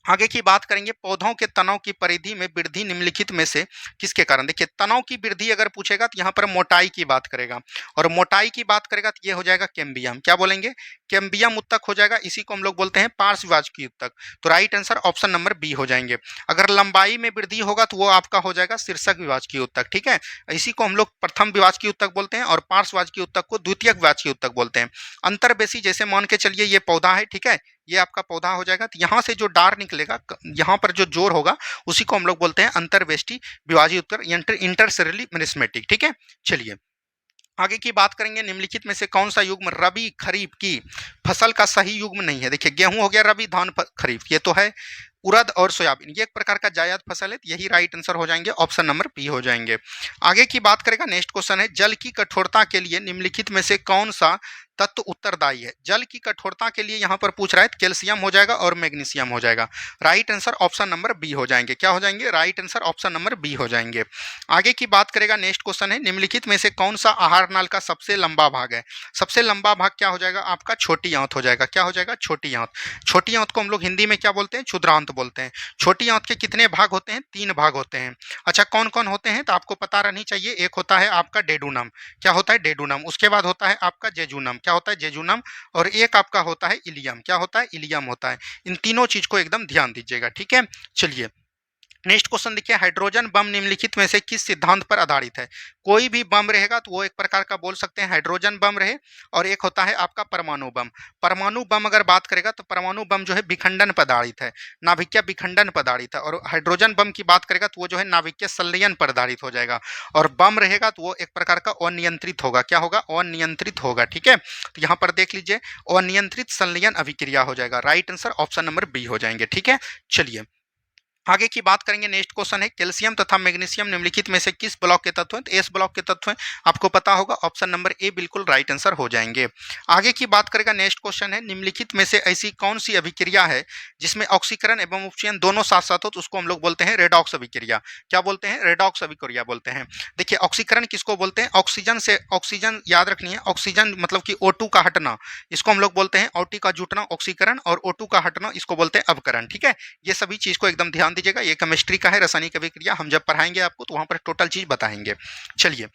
आगे की बात करेंगे। पौधों के तनों की परिधि में वृद्धि निम्नलिखित में से किसके कारण? देखिए तनों की वृद्धि अगर पूछेगा तो यहाँ पर मोटाई की बात करेगा, और मोटाई की बात करेगा तो ये हो जाएगा कैम्बियम। क्या बोलेंगे? कैम्बियम उत्तक हो जाएगा। इसी को हम लोग बोलते हैं पार्श्ववाचकीय उत्तक। तो right answer option number B हो जाएंगे। अगर लंबाई में वृद्धि होगा तो वो आपका हो जाएगा शीर्षक विभाजकीय उत्तक। ठीक है, इसी को हम लोग प्रथम विभाजकीय उत्तक बोलते हैं और पार्श्ववाचकीय उत्तक को द्वितीयक विभाजकीय उत्तक बोलते हैं। अंतर्वेशी जैसे मान के चलिए ये पौधा है। ठीक है, ये आपका पौधा हो जाएगा। तो यहाँ से जो डार निकलेगा, यहाँ पर जो जोर होगा उसी को हम लोग बोलते हैं अंतर्वेष्टि विभाजीय उत्तर, इंटरसेलुलर मेरिस्टेमेटिक। ठीक है, चलिए आगे की बात करेंगे। निम्नलिखित में से कौन सा युग्म रबी खरीफ की फसल का सही युग्म नहीं है? देखिए गेहूं हो गया रबी, धान खरीफ ये तो है। उड़द और सोयाबीन ये एक प्रकार का जायद फसल है। यही राइट आंसर हो जाएंगे। ऑप्शन नंबर बी हो जाएंगे। आगे की बात करेगा। नेक्स्ट क्वेश्चन है। जल की कठोरता के लिए निम्नलिखित में से कौन सा तत्व उत्तरदायी है? जल की कठोरता के लिए यहाँ पर पूछ रहा है। कैल्शियम हो जाएगा और मैग्नीशियम हो जाएगा। Right answer option number B हो जाएंगे। क्या हो जाएंगे? Right answer option number B हो जाएंगे। आगे की बात करेगा। नेक्स्ट क्वेश्चन है। निम्नलिखित में से कौन सा आहार नाल का सबसे लंबा भाग है? सबसे लंबा भाग क्या हो जाएगा आपका? छोटी आंत हो जाएगा। क्या हो जाएगा? छोटी आंत। छोटी आंत को हम लोग हिंदी में क्या बोलते हैं? क्षुद्रांत बोलते हैं। छोटी आंत के कितने भाग होते हैं? 3 भाग होते हैं। अच्छा कौन कौन होते हैं तो आपको पता रहनी चाहिए। एक होता है आपका डेडुनम। क्या होता है? डेडुनम। उसके बाद होता है आपका जेजुनम। क्या होता है? जेजुनम। और एक आपका होता है इलियम। क्या होता है? इलियम होता है। इन तीनों चीज को एकदम ध्यान दीजिएगा। ठीक है, चलिए नेक्स्ट क्वेश्चन देखिए, हाइड्रोजन बम निम्नलिखित में से किस सिद्धांत पर आधारित है? कोई भी बम रहेगा तो वो एक प्रकार का बोल सकते हैं हाइड्रोजन बम रहे, और एक होता है आपका परमाणु बम। परमाणु बम अगर बात करेगा तो परमाणु बम जो है विखंडन पर आधारित है, नाभिकीय विखंडन पर आधारित है, और हाइड्रोजन बम की बात करेगा तो वो जो है नाभिकीय संलयन पर आधारित हो जाएगा। और बम रहेगा तो वो एक प्रकार का अनियंत्रित होगा। क्या होगा? अनियंत्रित होगा। ठीक है, तो यहाँ पर देख लीजिए, अनियंत्रित संलयन अभिक्रिया हो जाएगा। Right answer option number B हो जाएंगे। ठीक है, चलिए आगे की बात करेंगे। नेक्स्ट क्वेश्चन है, कैल्शियम तथा मैग्नीशियम निम्नलिखित में से किस ब्लॉक के तत्व हैं? तो एस ब्लॉक के तत्व हैं। आपको पता होगा, ऑप्शन नंबर ए बिल्कुल राइट आंसर हो जाएंगे। आगे की बात करेगा। नेक्स्ट क्वेश्चन है, निम्नलिखित में से ऐसी कौन सी अभिक्रिया है जिसमें ऑक्सीकरण एवं उपचयन दोनों साथ साथ हो? तो उसको हम लोग बोलते हैं रेडॉक्स अभिक्रिया। क्या बोलते हैं? रेडॉक्स अभिक्रिया बोलते हैं। देखिए, ऑक्सीकरण किसको बोलते हैं? ऑक्सीजन से ऑक्सीजन याद रखनी है, ऑक्सीजन मतलब कि O2 का हटना, इसको हम लोग बोलते हैं O2 का जुटना ऑक्सीकरण, और O2 का हटना इसको बोलते हैं अवकरण। ठीक है, ये सभी चीज को एकदम ध्यान दीजिएगा। ये केमिस्ट्री का है, रासायनिक अभिक्रिया हम जब पढ़ाएंगे आपको तो वहां पर टोटल चीज बताएंगे। चलिए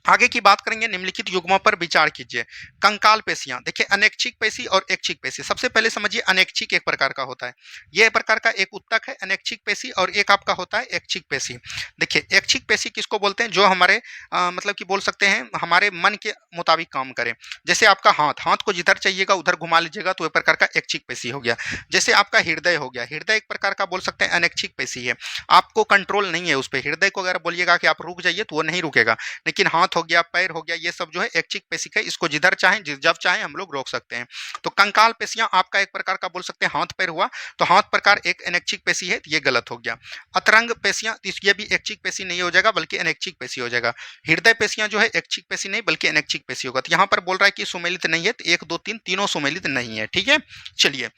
आगे की बात करेंगे। निम्नलिखित युग्मों पर विचार कीजिए। कंकाल पेशियां, देखिए अनैच्छिक पेशी और ऐच्छिक पेशी। सबसे पहले समझिए, अनैच्छिक एक प्रकार का होता है, यह प्रकार का एक उत्तक है अनैच्छिक पेशी, और एक आपका होता है ऐच्छिक पेशी। देखिए, ऐच्छिक पेशी किसको बोलते हैं? जो हमारे मतलब कि बोल सकते हैं हमारे मन के मुताबिक काम करें। जैसे आपका हाथ, हाथ को जिधर चाहिएगा उधर घुमा लीजिएगा तो एक प्रकार का ऐच्छिक पेशी हो गया। जैसे आपका हृदय हो गया, हृदय एक प्रकार का बोल सकते हैं अनैच्छिक पेशी है, आपको कंट्रोल नहीं है उस पर। हृदय को अगर बोलिएगा कि आप रुक जाइए तो वो नहीं रुकेगा। लेकिन हाथ हो गया, पैर हो गया, ये सब जो है ऐच्छिक पेशी है, इसको जिधर चाहें जब चाहें हम लोग रोक सकते हैं। तो कंकाल पेशियां आपका एक प्रकार का बोल सकते हैं हाथ पैर हुआ, तो हाथ प्रकार एक अनैच्छिक पेशी है, ये गलत हो गया। अतरंग पेशियां, ये भी ऐच्छिक पेशी नहीं हो जाएगा बल्कि अनैच्छिक पेशी हो जाएगा। हृदय पेशियां जो है ऐच्छिक पेशी नहीं बल्कि अनैच्छिक पेशी होगा। तो यहाँ पर बोल रहा है कि सुमेलित नहीं है, तो 1 2 3 तीनों सुमेलित नहीं है। ठीक है, चलिए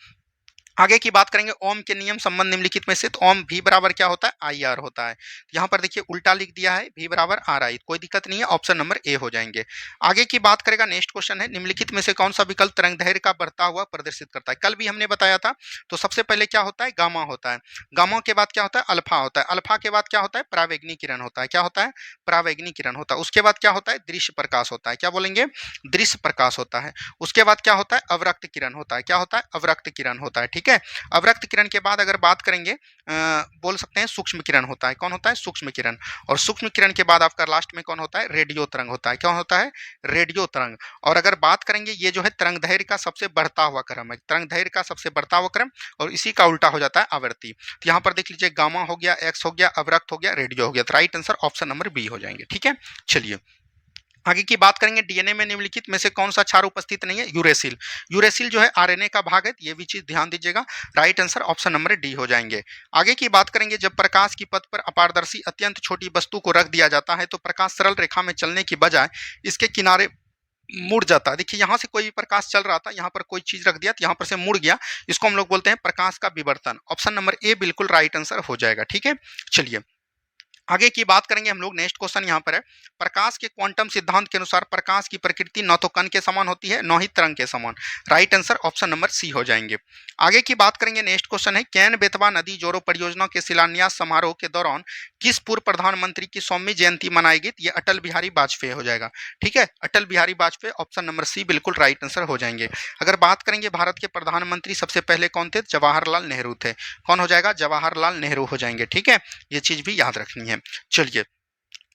आगे की बात करेंगे। ओम के नियम संबंध निम्नलिखित में से, तो ओम भी बराबर क्या होता है? आई आर होता है। यहाँ पर देखिए उल्टा लिख दिया है, भी बराबर आर आई, कोई दिक्कत नहीं है, ऑप्शन नंबर ए हो जाएंगे। आगे की बात करेगा। नेक्स्ट क्वेश्चन है, निम्नलिखित में से कौन सा विकल्प तरंगदैर्घ्य का बढ़ता हुआ प्रदर्शित करता है? कल भी हमने बताया था। तो सबसे पहले क्या होता है? गामा होता है। गामा के बाद क्या होता है? अल्फा होता है। अल्फा के बाद क्या होता है? परावैंगनी किरण होता है। क्या होता है? परावैंगनी किरण होता है। उसके बाद क्या होता है? दृश्य प्रकाश होता है। क्या बोलेंगे? दृश्य प्रकाश होता है। उसके बाद क्या होता है? अवरक्त किरण होता है। क्या होता है? अवरक्त किरण होता है। ठीक है, अवरक्त किरण के बाद अगर बात करेंगे बोल सकते हैं सूक्ष्म किरण होता है। कौन होता है? सूक्ष्म किरण। और सूक्ष्म किरण के बाद आपका लास्ट में कौन होता है? रेडियो तरंग होता है। क्या होता है? रेडियो तरंग। और अगर बात करेंगे, ये जो है तरंगदैर्घ्य का सबसे बढ़ता हुआ क्रम है, तरंगदैर्घ्य का सबसे बढ़ता हुआ क्रम, और इसी का उल्टा हो जाता है आवृत्ति। तो यहाँ पर देख लीजिए, गामा हो गया, एक्स हो गया, अवरक्त हो गया, रेडियो हो गया। तो right answer option number B हो जाएंगे। ठीक है, चलिए आगे की बात करेंगे। डीएनए में निम्नलिखित में से कौन सा क्षार उपस्थित नहीं है? यूरेसिल। यूरेसिल जो है आरएनए का भाग है, ये भी चीज ध्यान दीजिएगा। Right answer option number D हो जाएंगे। आगे की बात करेंगे। जब प्रकाश की पथ पर अपारदर्शी अत्यंत छोटी वस्तु को रख दिया जाता है तो प्रकाश सरल रेखा में चलने की बजाय इसके किनारे मुड़ जाता है। देखिए, यहाँ से कोई भी प्रकाश चल रहा था, यहाँ पर कोई चीज रख दिया तो यहाँ पर से मुड़ गया, इसको हम लोग बोलते हैं प्रकाश का विवर्तन। ऑप्शन नंबर ए बिल्कुल राइट आंसर हो जाएगा। ठीक है, चलिए आगे की बात करेंगे हम लोग। नेक्स्ट क्वेश्चन यहाँ पर है, प्रकाश के क्वांटम सिद्धांत के अनुसार प्रकाश की प्रकृति न तो कण के समान होती है न ही तरंग के समान। Right answer option number C हो जाएंगे। आगे की बात करेंगे। नेक्स्ट क्वेश्चन है, कैन बेतवा नदी जोड़ो परियोजना के शिलान्यास समारोह के दौरान किस पूर्व प्रधानमंत्री की 100वीं जयंती मनाई गई? ये अटल बिहारी वाजपेयी हो जाएगा। ठीक है, Atal Bihari Vajpayee, option number C बिल्कुल राइट आंसर हो जाएंगे। अगर बात करेंगे भारत के प्रधानमंत्री सबसे पहले कौन थे? जवाहरलाल नेहरू थे। कौन हो जाएगा? जवाहरलाल नेहरू हो जाएंगे। ठीक है, ये चीज भी याद रखनी है। चलिए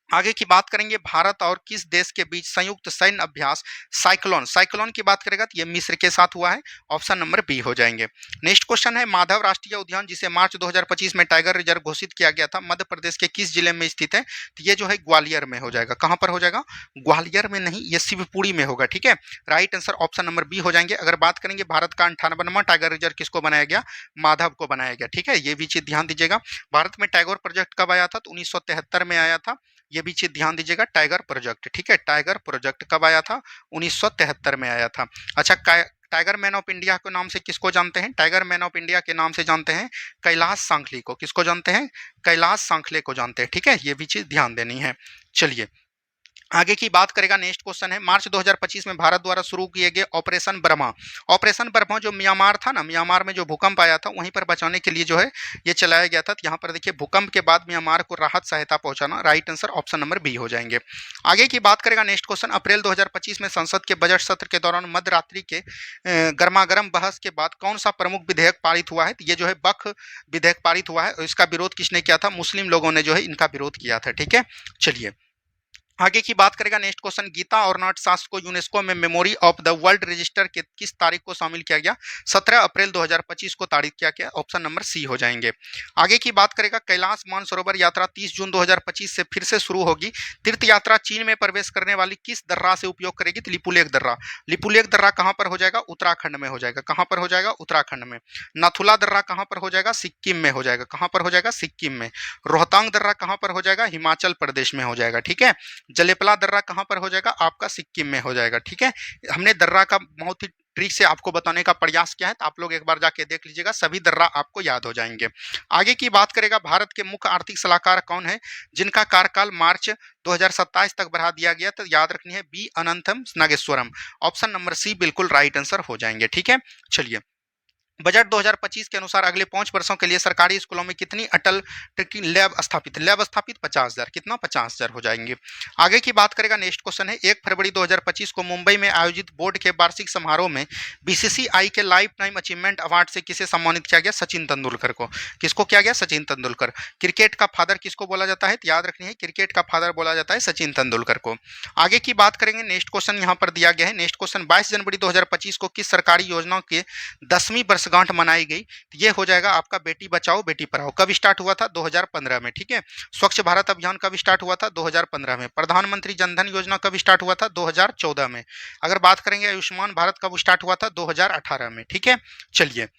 आगे की बात करेंगे। भारत और किस देश के बीच संयुक्त सैन्य अभ्यास साइक्लोन, साइक्लोन की बात करेगा तो ये मिस्र के साथ हुआ है। ऑप्शन नंबर बी हो जाएंगे। नेक्स्ट क्वेश्चन है, माधव राष्ट्रीय उद्यान जिसे मार्च 2025 में टाइगर रिजर्व घोषित किया गया था, मध्य प्रदेश के किस जिले में स्थित है? तो ये जो है ग्वालियर में हो जाएगा। कहां पर हो जाएगा? ग्वालियर में नहीं, ये शिवपुरी में होगा। ठीक है, right answer option number B हो जाएंगे। अगर बात करेंगे भारत का 98वां टाइगर रिजर्व किसको बनाया गया? माधव को बनाया गया। ठीक है, ये भी चीज ध्यान दीजिएगा। भारत में टैगोर प्रोजेक्ट कब आया था? तो 1973 में आया था। ये भी चीज ध्यान दीजिएगा, टाइगर प्रोजेक्ट। ठीक है, टाइगर प्रोजेक्ट कब आया था? 1973 में आया था। अच्छा, टाइगर मैन ऑफ इंडिया के नाम से किसको जानते हैं? टाइगर मैन ऑफ इंडिया के नाम से जानते हैं कैलाश सांखली को। किसको जानते हैं? कैलाश सांखले को जानते हैं। ठीक है, ये भी चीज ध्यान देनी है। चलिए आगे की बात करेगा, नेक्स्ट क्वेश्चन है, मार्च 2025 में भारत द्वारा शुरू किए गए ऑपरेशन ब्रह्मा। ऑपरेशन ब्रह्मा जो म्यांमार था ना, म्यांमार में जो भूकंप आया था वहीं पर बचाने के लिए जो है ये चलाया गया था। तो यहाँ पर देखिए भूकंप के बाद म्यांमार को राहत सहायता पहुंचाना, right answer option number B हो जाएंगे। आगे की बात करेगा, नेक्स्ट क्वेश्चन, अप्रैल 2025 में संसद के बजट सत्र के दौरान मध्य रात्रि के गर्मागर्म बहस के बाद कौन सा प्रमुख विधेयक पारित हुआ है? तो ये जो है वक्फ विधेयक पारित हुआ है और इसका विरोध किसने किया था? मुस्लिम लोगों ने जो है इनका विरोध किया था। ठीक है, चलिए आगे की बात करेगा, नेक्स्ट क्वेश्चन, गीता और नाट्यशास्त्र को यूनेस्को में memory of the world register के किस तारीख को शामिल किया गया? 17 अप्रैल 2025 को तारीख किया गया, ऑप्शन नंबर सी हो जाएंगे। आगे की बात करेगा, कैलाश मानसरोवर यात्रा 30 जून 2025 से फिर से शुरू होगी। तीर्थ यात्रा चीन में प्रवेश करने वाली किस दर्रा से उपयोग करेगी? तो लिपुलेख दर्रा। लिपुलेख दर्रा कहां पर हो जाएगा? उत्तराखंड में हो जाएगा। कहां पर हो जाएगा? उत्तराखंड में। नाथुला दर्रा कहां पर हो जाएगा? सिक्किम में हो जाएगा। कहां पर हो जाएगा? सिक्किम में। रोहतांग दर्रा कहां पर हो जाएगा? हिमाचल प्रदेश में हो जाएगा। ठीक है, जलेपला दर्रा कहां पर हो जाएगा? आपका सिक्किम में हो जाएगा। ठीक है, हमने दर्रा का बहुत ही ट्रिक से आपको बताने का प्रयास किया है, तो आप लोग एक बार जाके देख लीजिएगा, सभी दर्रा आपको याद हो जाएंगे। आगे की बात करेगा, भारत के मुख्य आर्थिक सलाहकार कौन है जिनका कार्यकाल मार्च 2027 तक बढ़ा दिया गया? तो याद रखनी है B अनंतम Nageswaram, option number C बिल्कुल राइट आंसर हो जाएंगे। ठीक है, चलिए बजट 2025 के अनुसार अगले 5 वर्षों के लिए सरकारी स्कूलों में कितनी अटल ट्रैकिंग लैब स्थापित 50,000, कितना? 50,000 हो जाएंगे। आगे की बात करेगा, नेक्स्ट क्वेश्चन है, 1 फरवरी 2025 को मुंबई में आयोजित बोर्ड के वार्षिक समारोह में बीसीसीआई के लाइफ टाइम अचीवमेंट अवार्ड से किसे सम्मानित किया गया? सचिन तेंदुलकर को। किसको किया गया? सचिन तेंदुलकर। क्रिकेट का फादर किसको बोला जाता है? तो याद रखनी है क्रिकेट का फादर बोला जाता है सचिन तेंदुलकर को। आगे की बात करेंगे, नेक्स्ट क्वेश्चन यहाँ पर दिया गया है, नेक्स्ट क्वेश्चन, 22 जनवरी 2025 को किस सरकारी योजना के 10वीं वर्षगांठ मनाई गई? तो ये हो जाएगा आपका बेटी बचाओ बेटी पढ़ाओ। कब स्टार्ट हुआ था? 2015 में। ठीक है, स्वच्छ भारत अभियान कब स्टार्ट हुआ था? 2015 में। प्रधानमंत्री जनधन योजना कब स्टार्ट हुआ था? 2014 में। अगर बात करेंगे आयुष्मान भारत कब स्टार्ट हुआ था? 2018 में। ठीक है, चलिए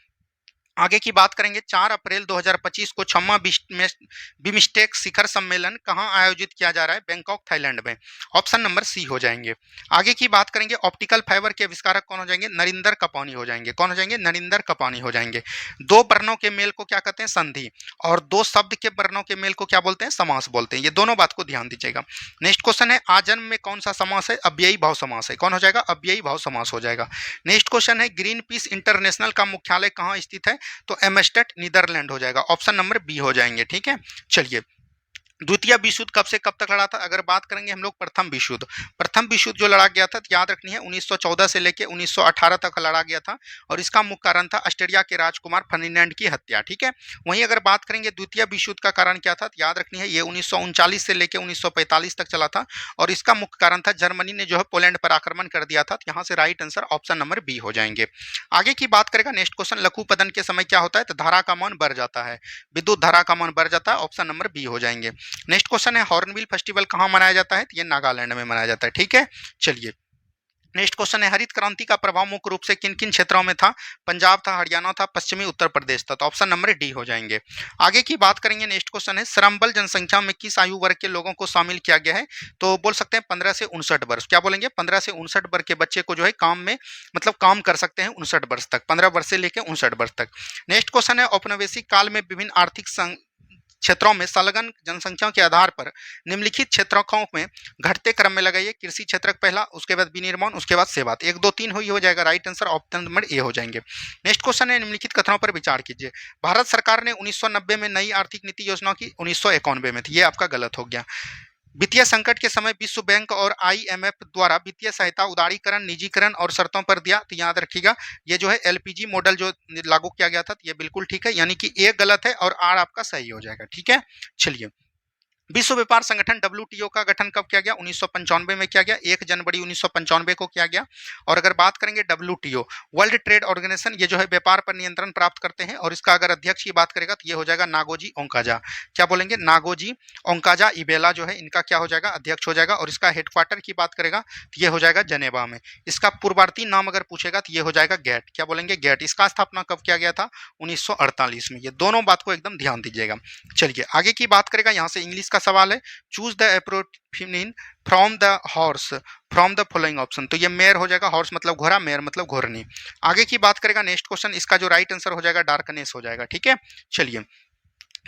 आगे की बात करेंगे, 4 अप्रैल 2025 को 6वां बिम्स्टेक शिखर सम्मेलन कहां आयोजित किया जा रहा है? बैंकॉक, थाईलैंड में। ऑप्शन नंबर सी हो जाएंगे। आगे की बात करेंगे, ऑप्टिकल फाइबर के आविष्कारक कौन हो जाएंगे? नरिंदर कपानी हो जाएंगे। कौन हो जाएंगे? नरिंदर कपानी हो जाएंगे। दो वर्णों के मेल को क्या कहते हैं? संधि। और दो शब्द के वर्णों के मेल को क्या बोलते हैं? समास बोलते हैं। ये दोनों बात को ध्यान दीजिएगा। नेक्स्ट क्वेश्चन है, आजन्म में कौन सा समास है? अव्ययी भाव समास है। कौन हो जाएगा? अव्ययी भाव समास हो जाएगा। नेक्स्ट क्वेश्चन है, ग्रीन पीस इंटरनेशनल का मुख्यालय कहां स्थित है? तो एमस्टेट, नीदरलैंड हो जाएगा। ऑप्शन नंबर बी हो जाएंगे। ठीक है, चलिए द्वितीय विश्व युद्ध कब से कब तक लड़ा था? अगर बात करेंगे हम लोग प्रथम विश्व युद्ध, प्रथम विश्व युद्ध जो लड़ा गया था, तो याद रखनी है 1914 से लेकर 1918 तक लड़ा गया था और इसका मुख्य कारण था ऑस्ट्रिया के राजकुमार फर्डिनेंड की हत्या। ठीक है, वहीं अगर बात करेंगे द्वितीय विश्व युद्ध का कारण क्या था, तो याद रखनी है ये 1939 से लेकर 1945 तक चला था और इसका मुख्य कारण था जर्मनी ने जो है पोलैंड पर आक्रमण कर दिया था। तो यहाँ से right answer option number B हो जाएंगे। आगे की बात करेगा, नेक्स्ट क्वेश्चन, लघुपतन के समय क्या होता है? तो धारा का मान बढ़ जाता है, विद्युत धारा का मान बढ़ जाता है। ऑप्शन नंबर बी हो जाएंगे। नेक्स्ट क्वेश्चन है, हॉर्नबिल फेस्टिवल कहाँ मनाया जाता है? तो ये नागालैंड में मनाया जाता है। ठीक है, चलिए नेक्स्ट क्वेश्चन है, हरित क्रांति का प्रभाव मुख्य रूप से किन किन क्षेत्रों में था? पंजाब था, हरियाणा था, पश्चिमी उत्तर प्रदेश था। तो ऑप्शन नंबर डी हो जाएंगे। आगे की बात करेंगे, नेक्स्ट क्वेश्चन है, श्रम बल जनसंख्या में किस आयु वर्ग के लोगों को शामिल किया गया है? तो बोल सकते हैं 15 से 59 वर्ष। क्या बोलेंगे? 15 से 59 वर्ष के बच्चे को जो है काम में मतलब काम कर सकते हैं 59 वर्ष तक, 15 वर्ष से लेकर 59 वर्ष तक। नेक्स्ट क्वेश्चन है, औपनिवेशिक काल में विभिन्न आर्थिक क्षेत्रों में संलग्न जनसंख्या के आधार पर निम्नलिखित क्षेत्रों में घटते क्रम में लगाइए। कृषि क्षेत्र पहला, उसके बाद विनिर्माण, उसके बाद सेवा। 1 2 3 हो जाएगा राइट आंसर, ऑप्शन नंबर ए हो जाएंगे। नेक्स्ट क्वेश्चन है, निम्नलिखित कथनों पर विचार कीजिए। भारत सरकार ने 1990 में नई आर्थिक नीति योजना की, 1991 में थी। ये आपका गलत हो गया। वित्तीय संकट के समय विश्व बैंक और आईएमएफ द्वारा वित्तीय सहायता उदारीकरण, निजीकरण और शर्तों पर दिया। तो याद रखिएगा ये जो है एलपीजी मॉडल जो लागू किया गया था, तो ये बिल्कुल ठीक है, यानी कि ए गलत है और आर आपका सही हो जाएगा। ठीक है, चलिए विश्व व्यापार संगठन डब्ल्यूटीओ का गठन कब किया गया? 1995 में किया गया, 1 जनवरी 1995 को किया गया। और अगर बात करेंगे डब्ल्यूटीओ वर्ल्ड ट्रेड ऑर्गेनाइजेशन, ये जो है व्यापार पर नियंत्रण प्राप्त करते हैं और इसका अगर अध्यक्ष की बात करेगा तो ये हो जाएगा नागोजी ओंकाजा। क्या बोलेंगे? नागोजी ओंकाजा इबेला जो है इनका क्या हो जाएगा? अध्यक्ष हो जाएगा। और इसका हेडक्वार्टर की बात करेगा तो ये हो जाएगा जनेवा में। इसका पूर्ववर्ती नाम अगर पूछेगा तो ये हो जाएगा गेट। क्या बोलेंगे? गेट। इसका स्थापना कब किया गया था? 1948 में। ये दोनों बात को एकदम ध्यान दीजिएगा। चलिए आगे की बात करेगा, यहाँ से इंग्लिश का सवाल है, choose the eponym from the horse from the following option. तो ये मेयर हो जाएगा, हॉर्स मतलब घोड़ा, मेयर मतलब घोड़नी। आगे की बात करेगा, नेक्स्ट क्वेश्चन, इसका जो राइट आंसर हो जाएगा डार्कनेस हो जाएगा। ठीक है, चलिए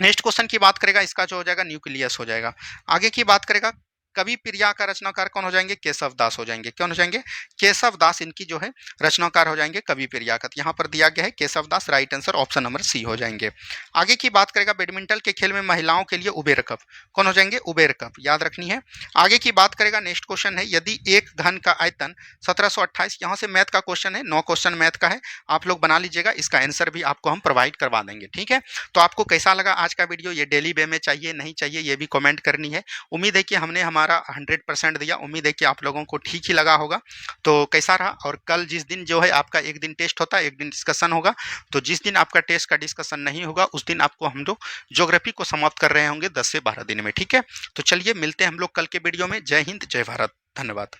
नेक्स्ट क्वेश्चन की बात करेगा, इसका जो हो जाएगा न्यूक्लियस हो जाएगा। आगे की बात करेगा, कवि प्रिया का रचनाकार कौन हो जाएंगे? केशव दास हो जाएंगे। कौन हो जाएंगे? केशव दास इनकी जो है रचनाकार हो जाएंगे कवि प्रिया का। यहाँ पर दिया गया है Keshav Das, right answer option number C हो जाएंगे। आगे की बात करेगा बैडमिंटन के खेल में महिलाओं के लिए उबेर कप, कौन हो जाएंगे? उबेर कप, याद रखनी है। आगे की बात करेगा, नेक्स्ट क्वेश्चन है, यदि एक घन का आयतन 1728, यहाँ से मैथ का क्वेश्चन है, 9 क्वेश्चन मैथ का है, आप लोग बना लीजिएगा, इसका आंसर भी आपको हम प्रोवाइड करवा देंगे, ठीक है। तो आपको कैसा लगा आज का वीडियो? ये डेली वे में चाहिए नहीं चाहिए ये भी कमेंट करनी है। उम्मीद है कि हमने हमारा 100% दिया, उम्मीद है कि आप लोगों को ठीक ही लगा होगा। तो कैसा रहा? और कल जिस दिन जो है आपका एक दिन टेस्ट होता है, एक दिन डिस्कशन होगा, तो जिस दिन आपका टेस्ट का डिस्कशन नहीं होगा उस दिन आपको हम लोग ज्योग्राफी को समाप्त कर रहे होंगे 10 से 12 दिन में, ठीक है। तो चलिए मिलते हैं हम लोग कल के वीडियो में। जय हिंद, जय भारत, धन्यवाद।